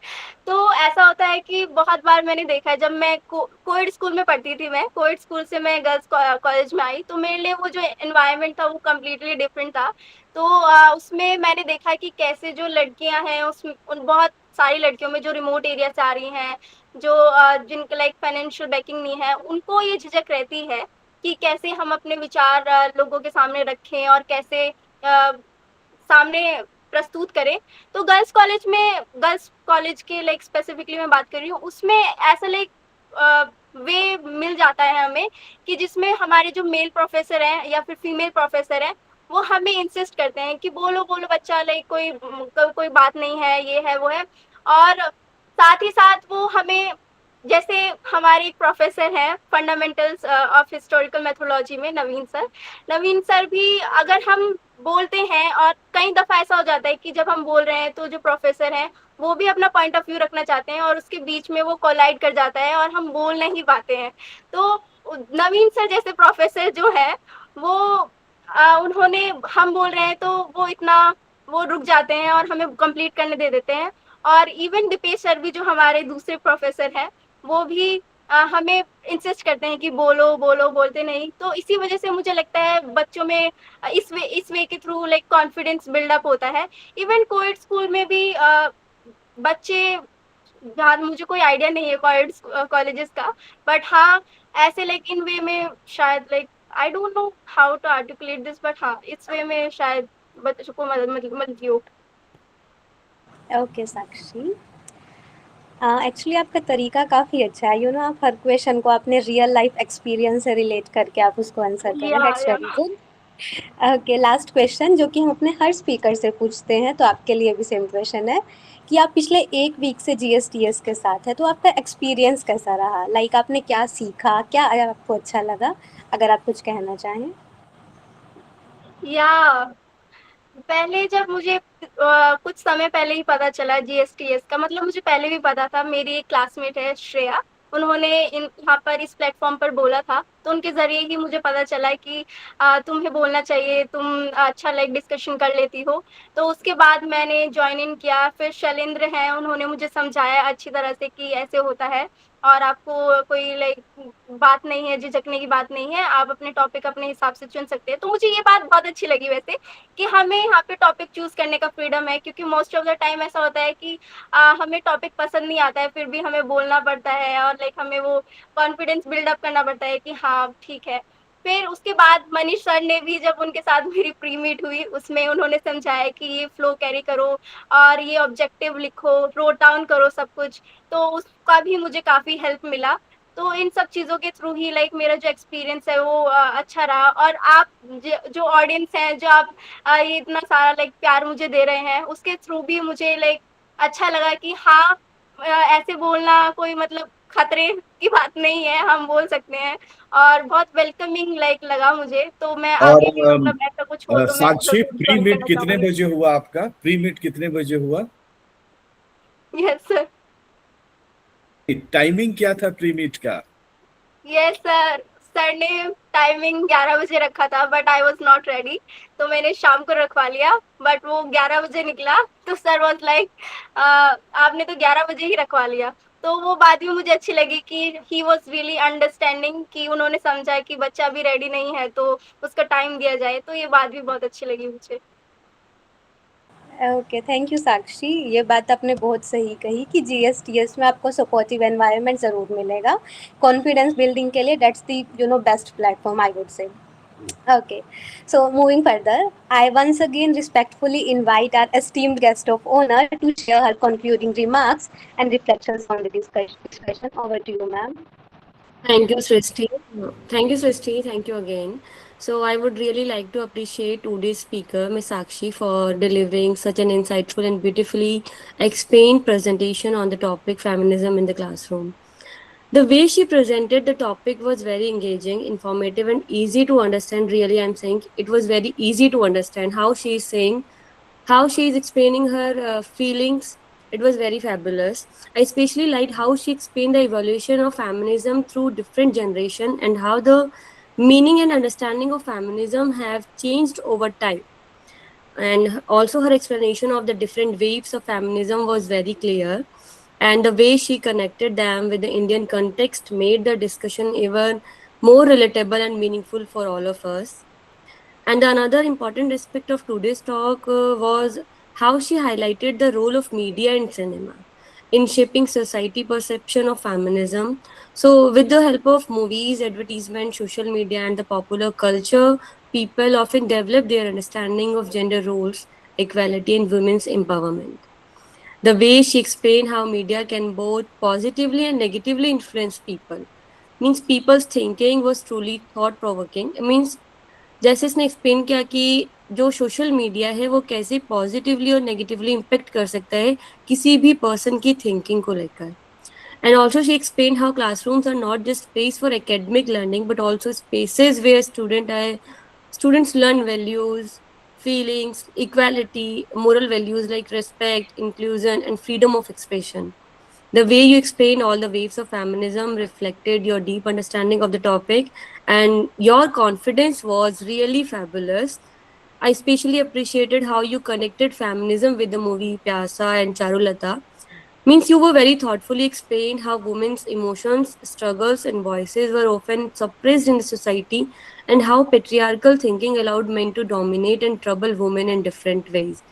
तो ऐसा होता है कि बहुत बार मैंने देखा है, जब मैं कोएड स्कूल में पढ़ती थी, मैं कोएड स्कूल से मैं गर्ल्स कॉलेज में आई, तो मेरे लिए वो जो एनवायरनमेंट था वो कम्प्लीटली डिफरेंट था। तो उसमें मैंने देखा कि कैसे जो लड़कियां हैं उसमें, उन बहुत सारी लड़कियों में जो रिमोट एरिया से आ रही हैं, जो जिनके लाइक फाइनेंशियल बैकिंग नहीं है, उनको ये झिझक रहती है कि कैसे हम अपने विचार लोगों के सामने रखें और कैसे सामने प्रस्तुत करें। तो गर्ल्स कॉलेज के लाइक स्पेसिफिकली मैं बात कर रही हूँ, उसमें ऐसा लाइक वे मिल जाता है हमें कि जिसमें हमारे जो मेल प्रोफेसर हैं या फिर फीमेल प्रोफेसर हैं वो हमें इंसिस्ट करते हैं कि बोलो बोलो बच्चा, लाइक कोई बात नहीं है, ये है वो है। और साथ ही साथ वो हमें, जैसे हमारे एक प्रोफेसर हैं फंडामेंटल्स ऑफ हिस्टोरिकल मेथोडोलॉजी में, नवीन सर भी, अगर हम बोलते हैं, और कई दफ़ा ऐसा हो जाता है कि जब हम बोल रहे हैं तो जो प्रोफेसर हैं वो भी अपना पॉइंट ऑफ व्यू रखना चाहते हैं और उसके बीच में वो कोलाइड कर जाता है और हम बोल नहीं पाते हैं। तो नवीन सर जैसे प्रोफेसर जो है वो उन्होंने हम बोल रहे हैं तो वो इतना वो रुक जाते हैं और हमें कंप्लीट करने दे देते हैं। और इवन दीपेश सर भी जो हमारे दूसरे प्रोफेसर हैं वो भी हमें इंसिस्ट करते हैं कि बोलो बोलो, बोलते नहीं। तो इसी वजह से मुझे लगता है बच्चों में इस वे के थ्रू लाइक कॉन्फिडेंस बिल्डअप होता है। इवन कोएड स्कूल में भी बच्चे, जहाँ मुझे कोई आइडिया नहीं है कोएड कॉलेजेस का, बट हाँ ऐसे लाइक इन वे में शायद like I don't know how to articulate this, but हाँ इस वे में शायद बच्चों को मदद मिलती हो। ओके साक्षी, एक्चुअली आपका तरीका काफ़ी अच्छा है। आप हर क्वेश्चन को अपने रियल लाइफ एक्सपीरियंस से रिलेट करके आप उसको आंसर करें। That's very good. Okay, last question जो कि हम अपने हर स्पीकर से पूछते हैं, तो आपके लिए भी सेम क्वेश्चन है कि आप पिछले एक वीक से GSTS के साथ है, तो आपका एक्सपीरियंस कैसा रहा? लाइक आपने क्या सीखा, क्या आपको अच्छा लगा? अगर आप कुछ कहना चाहें। या पहले जब मुझे कुछ समय पहले ही पता चला GSTS का, मतलब मुझे पहले भी पता था। मेरी एक क्लासमेट है श्रेया, उन्होंने यहाँ पर इस प्लेटफॉर्म पर बोला था, तो उनके जरिए ही मुझे पता चला कि तुम्हें बोलना चाहिए, तुम अच्छा लाइक डिस्कशन कर लेती हो। तो उसके बाद मैंने ज्वाइन इन किया। फिर शैलेंद्र हैं, उन्होंने मुझे समझाया अच्छी तरह से कि ऐसे होता है और आपको कोई लाइक बात नहीं है, झिझकने की बात नहीं है, आप अपने टॉपिक अपने हिसाब से चुन सकते हैं। तो मुझे ये बात बहुत अच्छी लगी वैसे, कि हमें यहाँ पे टॉपिक चूज करने का फ्रीडम है। क्योंकि मोस्ट ऑफ द टाइम ऐसा होता है कि हमें टॉपिक पसंद नहीं आता है, फिर भी हमें बोलना पड़ता है और लाइक हमें वो कॉन्फिडेंस बिल्डअप करना पड़ता है कि हाँ ठीक है। फिर उसके बाद मनीष सर ने भी, जब उनके साथ मेरी प्री मीट हुई, उसमें उन्होंने समझाया कि ये फ्लो कैरी करो और ये ऑब्जेक्टिव लिखो, नोट डाउन करो सब कुछ। तो उसका भी मुझे काफ़ी हेल्प मिला। तो इन सब चीज़ों के थ्रू ही लाइक मेरा जो एक्सपीरियंस है वो अच्छा रहा। और आप जो ऑडियंस हैं, जो आप ये इतना सारा लाइक प्यार मुझे दे रहे हैं, उसके थ्रू भी मुझे लाइक अच्छा लगा कि हाँ ऐसे बोलना कोई मतलब खतरे की बात नहीं है, हम बोल सकते हैं। और बहुत वेलकमिंग लाइक लगा मुझे। तो मैं और आगे भी मतलब ऐसा कुछ हो तो मैं साक्षी, जरूर प्री ज्वाइन मीट करना कितने चाहूंगी। बजे हुआ आपका? प्री मीट कितने बजे हुआ? Yes sir. टाइमिंग क्या था प्री मीट का? यस सर, सर ने टाइमिंग 11 बजे रखा था, but I was not ready, तो मैंने शाम को रखवा लिया। बट वो 11 बजे निकला, तो सर वॉज लाइक आपने तो 11 बजे ही रखवा लिया। तो वो बात भी मुझे अच्छी लगी कि ही वॉज रियली अंडरस्टैंडिंग, कि उन्होंने समझा कि बच्चा अभी रेडी नहीं है तो उसका टाइम दिया जाए। तो ये बात भी बहुत अच्छी लगी मुझे। ओके, थैंक यू साक्षी। ये बात आपने बहुत सही कही कि GSTS में आपको सपोर्टिव एनवायरनमेंट ज़रूर मिलेगा कॉन्फिडेंस बिल्डिंग के लिए। That's the best platform I would say. Okay, so moving further, I once again respectfully invite our esteemed guest of honor to share her concluding remarks and reflections on the discussion. Over to you, ma'am. Thank you, Srishti. Thank you, Srishti. Thank you again. So I would really like to appreciate today's speaker, Ms. Sakshi, for delivering such an insightful and beautifully explained presentation on the topic feminism in the classroom. The way she presented the topic was very engaging, informative, and easy to understand. Really, I'm saying it was very easy to understand how she is saying, how she is explaining her feelings. It was very fabulous. I especially liked how she explained the evolution of feminism through different generation and how the meaning and understanding of feminism have changed over time. And also her explanation of the different waves of feminism was very clear, and the way she connected them with the Indian context made the discussion even more relatable and meaningful for all of us. And another important aspect of today's talk was how she highlighted the role of media and cinema in shaping society perception of feminism. So, with the help of movies, advertisement, social media, and the popular culture, people often develop their understanding of gender roles, equality, and women's empowerment. The way she explained how media can both positively and negatively influence people means people's thinking was truly thought provoking. It means जैसे इसने explain किया कि जो social media है वो कैसे positively और negatively impact कर सकता है किसी भी पर्सन की थिंकिंग को लेकर. And also she explained how classrooms are not just space for academic learning but also spaces where students learn values, feelings, equality, moral values like respect, inclusion, and freedom of expression. The way you explained all the waves of feminism reflected your deep understanding of the topic, and your confidence was really fabulous. I especially appreciated how you connected feminism with the movie Pyasa and Charulata. Means you were very thoughtfully explained how women's emotions, struggles, and voices were often suppressed in the society, and how patriarchal thinking allowed men to dominate and trouble women in different ways.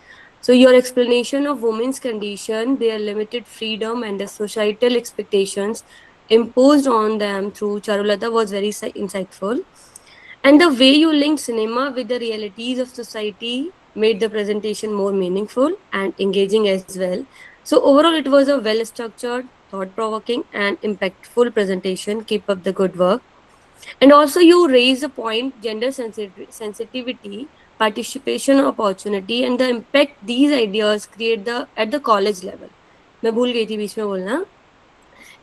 So, your explanation of women's condition, their limited freedom, and the societal expectations imposed on them through Charulata was very insightful. And the way you linked cinema with the realities of society made the presentation more meaningful and engaging as well. So, overall, it was a well structured, thought provoking, and impactful presentation. Keep up the good work. And also, you raise the point gender sensitivity, participation opportunity, and the impact these ideas create at the college level. मैं भूल गई थी बीच में बोलना.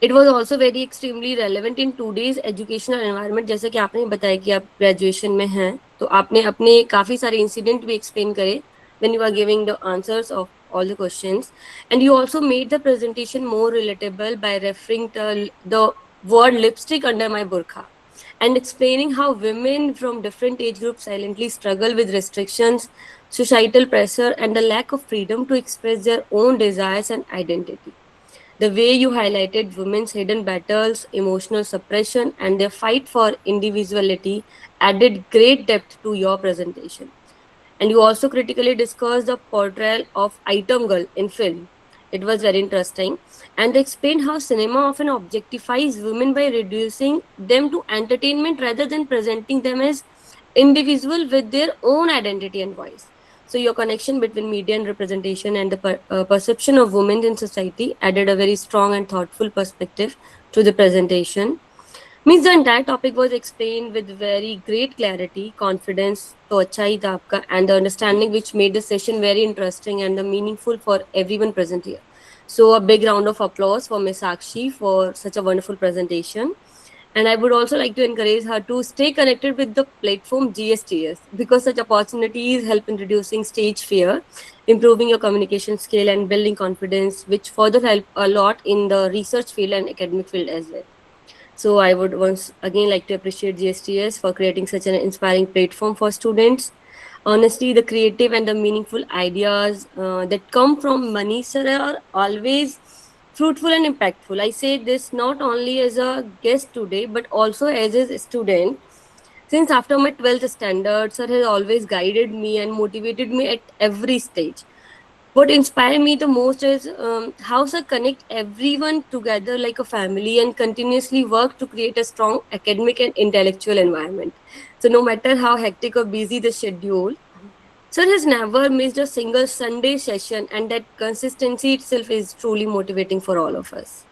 It was also very extremely relevant in today's educational environment. जैसे कि आपने बताया कि आप ग्रेजुएशन में हैं, तो आपने अपने काफ़ी सारे इंसिडेंट भी एक्सप्लेन करे when you are giving the answers of all the questions, and you also made the presentation more relatable by referring to the word lipstick under my burqa and explaining how women from different age groups silently struggle with restrictions, societal pressure, and the lack of freedom to express their own desires and identity. The way you highlighted women's hidden battles, emotional suppression, and their fight for individuality added great depth to your presentation. And you also critically discussed the portrayal of item girl in film. It was very interesting. And they explained how cinema often objectifies women by reducing them to entertainment rather than presenting them as individual with their own identity and voice. So your connection between media and representation and the perception of women in society added a very strong and thoughtful perspective to the presentation. Means the entire topic was explained with very great clarity, confidence, तो अच्छा ही था आपका, and the understanding which made the session very interesting and the meaningful for everyone present here. So a big round of applause for Ms. Sakshi for such a wonderful presentation. And I would also like to encourage her to stay connected with the platform GSTS because such opportunities help in reducing stage fear, improving your communication skill, and building confidence, which further help a lot in the research field and academic field as well. So I would once again like to appreciate GSTS for creating such an inspiring platform for students. Honestly, the creative and the meaningful ideas that come from Manish sir are always fruitful and impactful. I say this not only as a guest today, but also as a student. Since after my 12th standard, sir has always guided me and motivated me at every stage. What inspired me the most is how sir connect everyone together like a family and continuously work to create a strong academic and intellectual environment. So no matter how hectic or busy the schedule, sir has never missed a single Sunday session, and that consistency itself is truly motivating for all of us.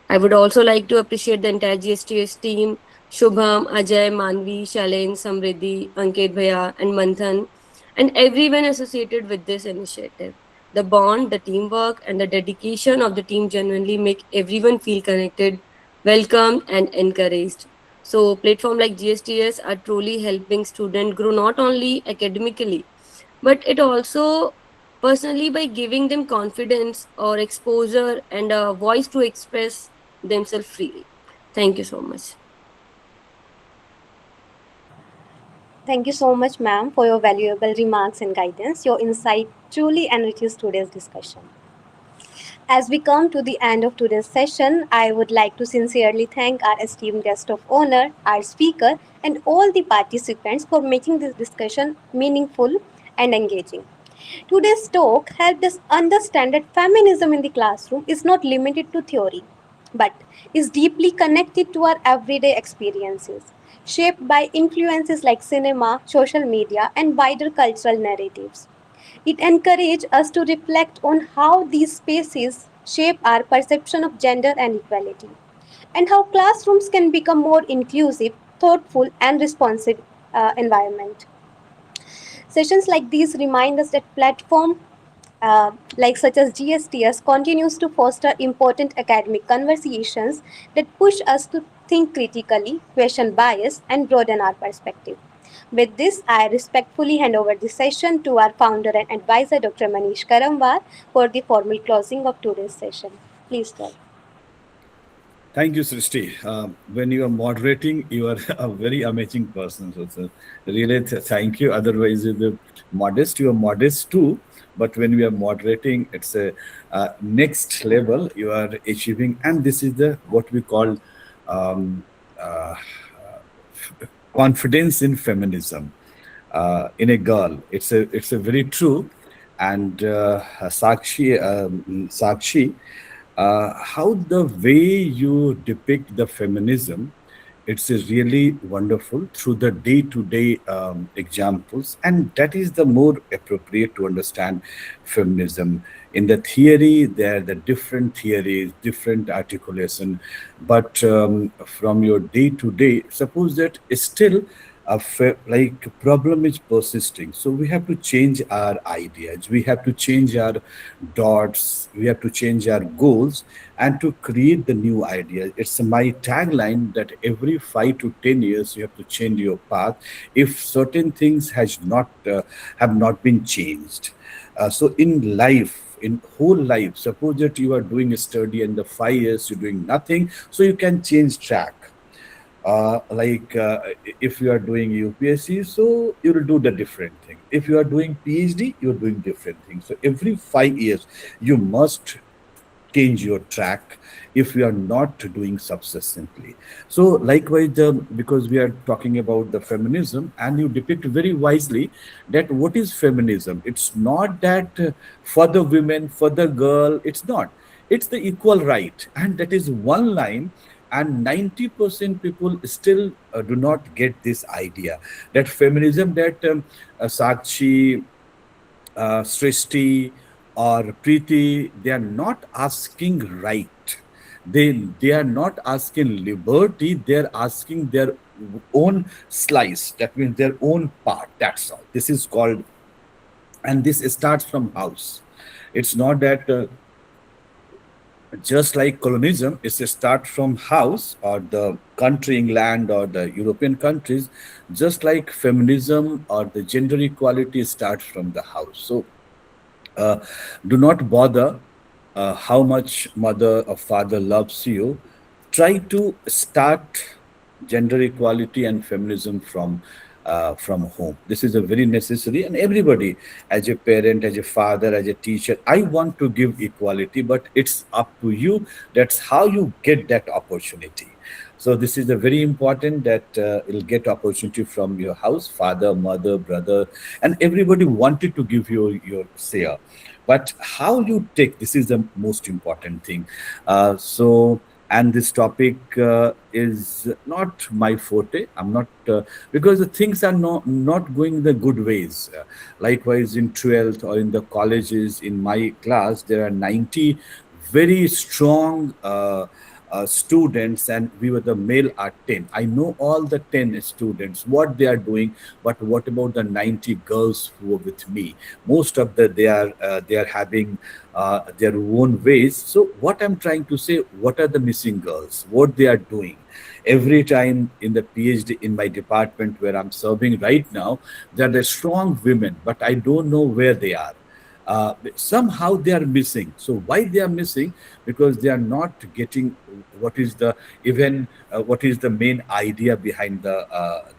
I would also like to appreciate the entire GSTS team, Shubham, Ajay, Manvi, Shalen, Samriddhi, Ankit Bhaiya, and Manthan, and everyone associated with this initiative. The bond, the teamwork, and the dedication of the team genuinely make everyone feel connected, welcomed, and encouraged. So, platform like GSTS are truly helping students grow not only academically, but it also personally by giving them confidence or exposure and a voice to express themselves freely. Thank you so much. Thank you so much, ma'am, for your valuable remarks and guidance. Your insight truly enriches today's discussion. As we come to the end of today's session, I would like to sincerely thank our esteemed guest of honor, our speaker, and all the participants for making this discussion meaningful and engaging. Today's talk helped us understand that feminism in the classroom is not limited to theory, but is deeply connected to our everyday experiences, shaped by influences like cinema, social media, and wider cultural narratives. It encourages us to reflect on how these spaces shape our perception of gender and equality, and how classrooms can become more inclusive, thoughtful, and responsive environment. Sessions like these remind us that platform like such as GSTS continues to foster important academic conversations that push us to think critically, question bias, and broaden our perspective. With this, I respectfully hand over the session to our founder and advisor, Dr. Manish Karamwar, for the formal closing of today's session. Please, sir. Thank you, Srishti. When you are moderating, you are a very amazing person. So really, thank you. Otherwise, you're modest. You are modest too. But when we are moderating, it's a next level you are achieving, and this is the what we call um, uh, confidence in feminism in a girl. It's a very true. And Sakshi, how the way you depict the feminism, it's a really wonderful through the day-to-day examples, and that is the more appropriate to understand feminism. In the theory, there are the different theories, different articulation, but from your day-to-day, suppose that still like problem is persisting, so we have to change our ideas, we have to change our dots, we have to change our goals, and to create the new ideas. It's my tagline that every 5 to 10 years you have to change your path if certain things has not have not been changed. So in life, in whole life, suppose that you are doing a study and the 5 years you're doing nothing, so you can change track. Like if you are doing UPSC, so you will do the different thing. If you are doing PhD, you're doing different things. So every 5 years, you must change your track if you are not doing subsistently. So likewise, because we are talking about the feminism, and you depict very wisely that what is feminism. It's not that for the women, for the girl, it's not. It's the equal right, and that is one line. And 90% people still do not get this idea that feminism, that Sakshi, Srishti, or Preeti, they are not asking right. They are not asking liberty. They are asking their own slice. That means their own part. That's all. This is called, and this starts from house. It's not that just like colonialism is a start from house or the country England or the European countries, just like feminism or the gender equality starts from the house. So uh, do not bother how much mother or father loves you. Try to start gender equality and feminism from home. This is a very necessary, and everybody, as a parent, as a father, as a teacher, I want to give equality, but it's up to you. That's how you get that opportunity. So this is a very important that you'll get opportunity from your house, father, mother, brother, and everybody wanted to give you your share. But how you take this is the most important thing. So and this topic is not my forte. I'm not because the things are not going the good ways. Likewise, in 12th or in the colleges, in my class, there are 90 very strong students, and we were the male are 10. I know all the 10 students what they are doing, but what about the 90 girls who are with me? Most of the they are having their own ways. So what I'm trying to say, what are the missing girls, what they are doing? Every time in the PhD in my department where I'm serving right now, there are strong women, but I don't know where they are. Somehow they are missing. So why they are missing? Because they are not getting what is the even what is the main idea behind the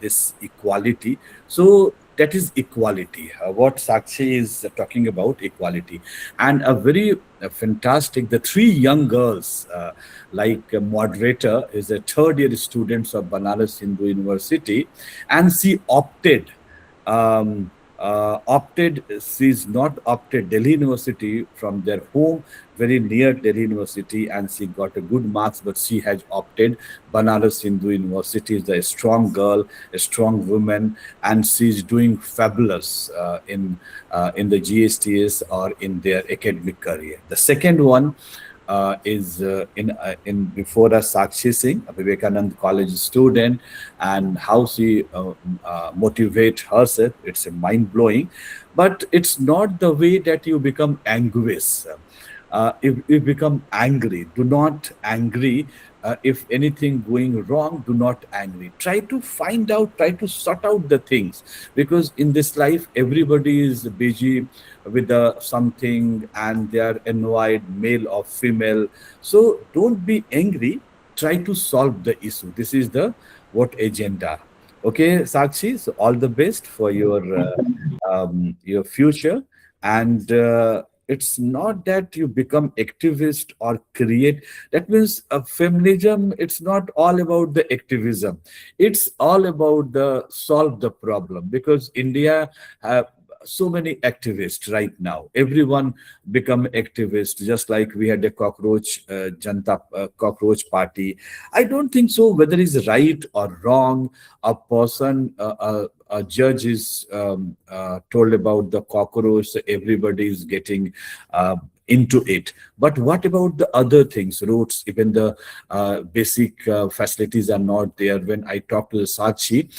this equality. So that is equality. What Sakshi is talking about, equality, and a very fantastic. The three young girls, like a moderator, is a third year students of Banaras Hindu University, and she opted, she's not opted Delhi University from their home, very near Delhi University, and she got a good marks, but she has opted Banaras Hindu University. Is a strong girl, a strong woman, and she's doing fabulous in the GSTS or in their academic career. The second one is in before us Sakshi Singh, a Vivekanand College student, and how she motivate herself. It's a mind blowing, but it's not the way that you become anguish. If you become angry, do not angry. If anything going wrong, do not angry. Try to find out, try to sort out the things, because in this life everybody is busy with something, and they are annoyed, male or female. So don't be angry. try to solve the issue. This is the what agenda. Okay, Sakshi. So all the best for your future. And it's not that you become activist or create. That means feminism. It's not all about the activism. It's all about the solve the problem, because India have so many activists right now. Everyone become activist, just like we had a cockroach party. I don't think so whether it's right or wrong. A person, a judge is told about the cockroach, so everybody is getting into it. But what about the other things, roads? Even the basic facilities are not there. When I talked to the Sakshi,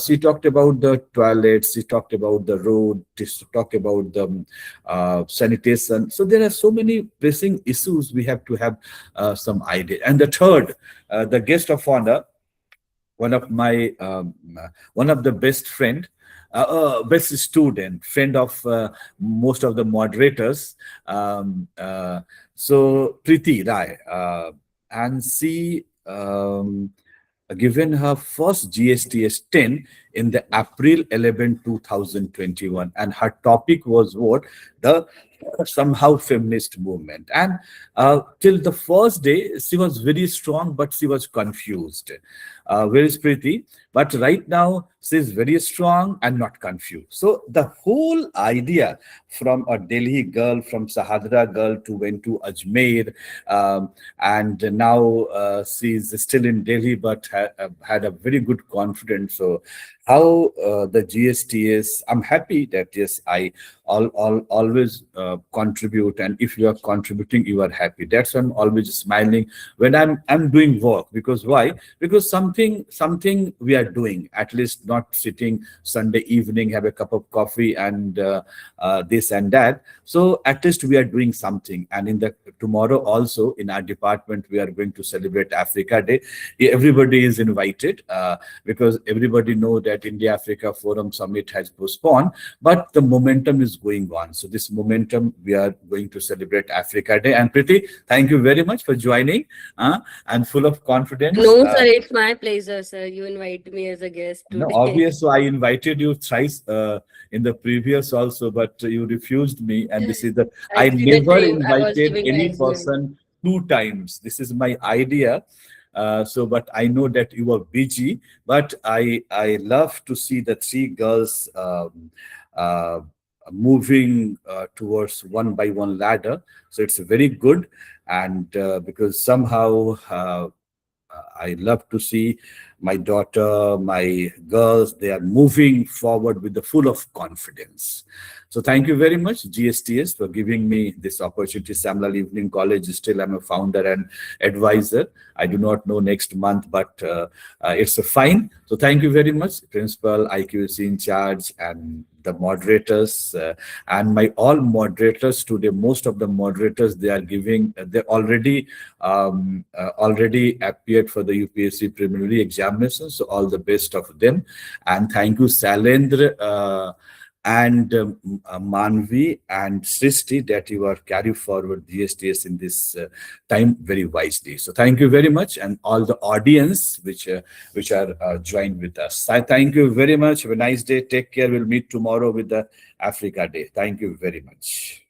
she talked about the toilets, she talked about the road, she talked about the sanitation. So there are so many pressing issues we have to have some idea. And the third, the guest of honor, one of my one of the best friend, best student, friend of most of the moderators. So Preeti Rai, and she given her first GSTS 10 in the April 11, 2021, and her topic was what? The somehow feminist movement. And till the first day she was very strong, but she was confused. Where is Preeti? But right now she's very strong and not confused. So the whole idea, from a Delhi girl, from Sahadra girl, to went to Ajmer, and now she's still in Delhi, but had a very good confidence. So how the GSTS, I'm happy that yes, I always contribute, and if you are contributing, you are happy. That's why I'm always smiling when I'm doing work. Because why? Because something we are doing, at least not sitting Sunday evening, have a cup of coffee and this and that. So at least we are doing something. And in the tomorrow also in our department we are going to celebrate Africa Day. Everybody is invited, because everybody know that India Africa Forum Summit has postponed, but the momentum is going on. So this momentum, we are going to celebrate Africa Day. And Preeti, thank you very much for joining, and full of confidence. No, sir, it's my pleasure, sir. You invite me as a guest No, today. obvious. So I invited you thrice in the previous also, but you refused me. And this is the I Actually, the never time I was invited giving any management. person two times. This is my idea. So, but I know that you are busy. But I love to see the three girls uh, moving towards one by one ladder. So it's very good, and because somehow. I love to see my daughter, my girls, they are moving forward with the full of confidence. So thank you very much, GSTS, for giving me this opportunity. Samlal Evening College, still I'm a founder and advisor. I do not know next month, but it's a fine. So thank you very much, Principal, IQC in charge, and the moderators, and my all moderators today. Most of the moderators, they are giving, they already appeared for the UPSC preliminary examination. So all the best of them. And thank you, Salendra, and Manvi and Srishti, that you are carry forward GSTS in this time very wisely. So thank you very much, and all the audience which are joined with us. I thank you very much. Have a nice day. Take care. We'll meet tomorrow with the Africa Day. Thank you very much.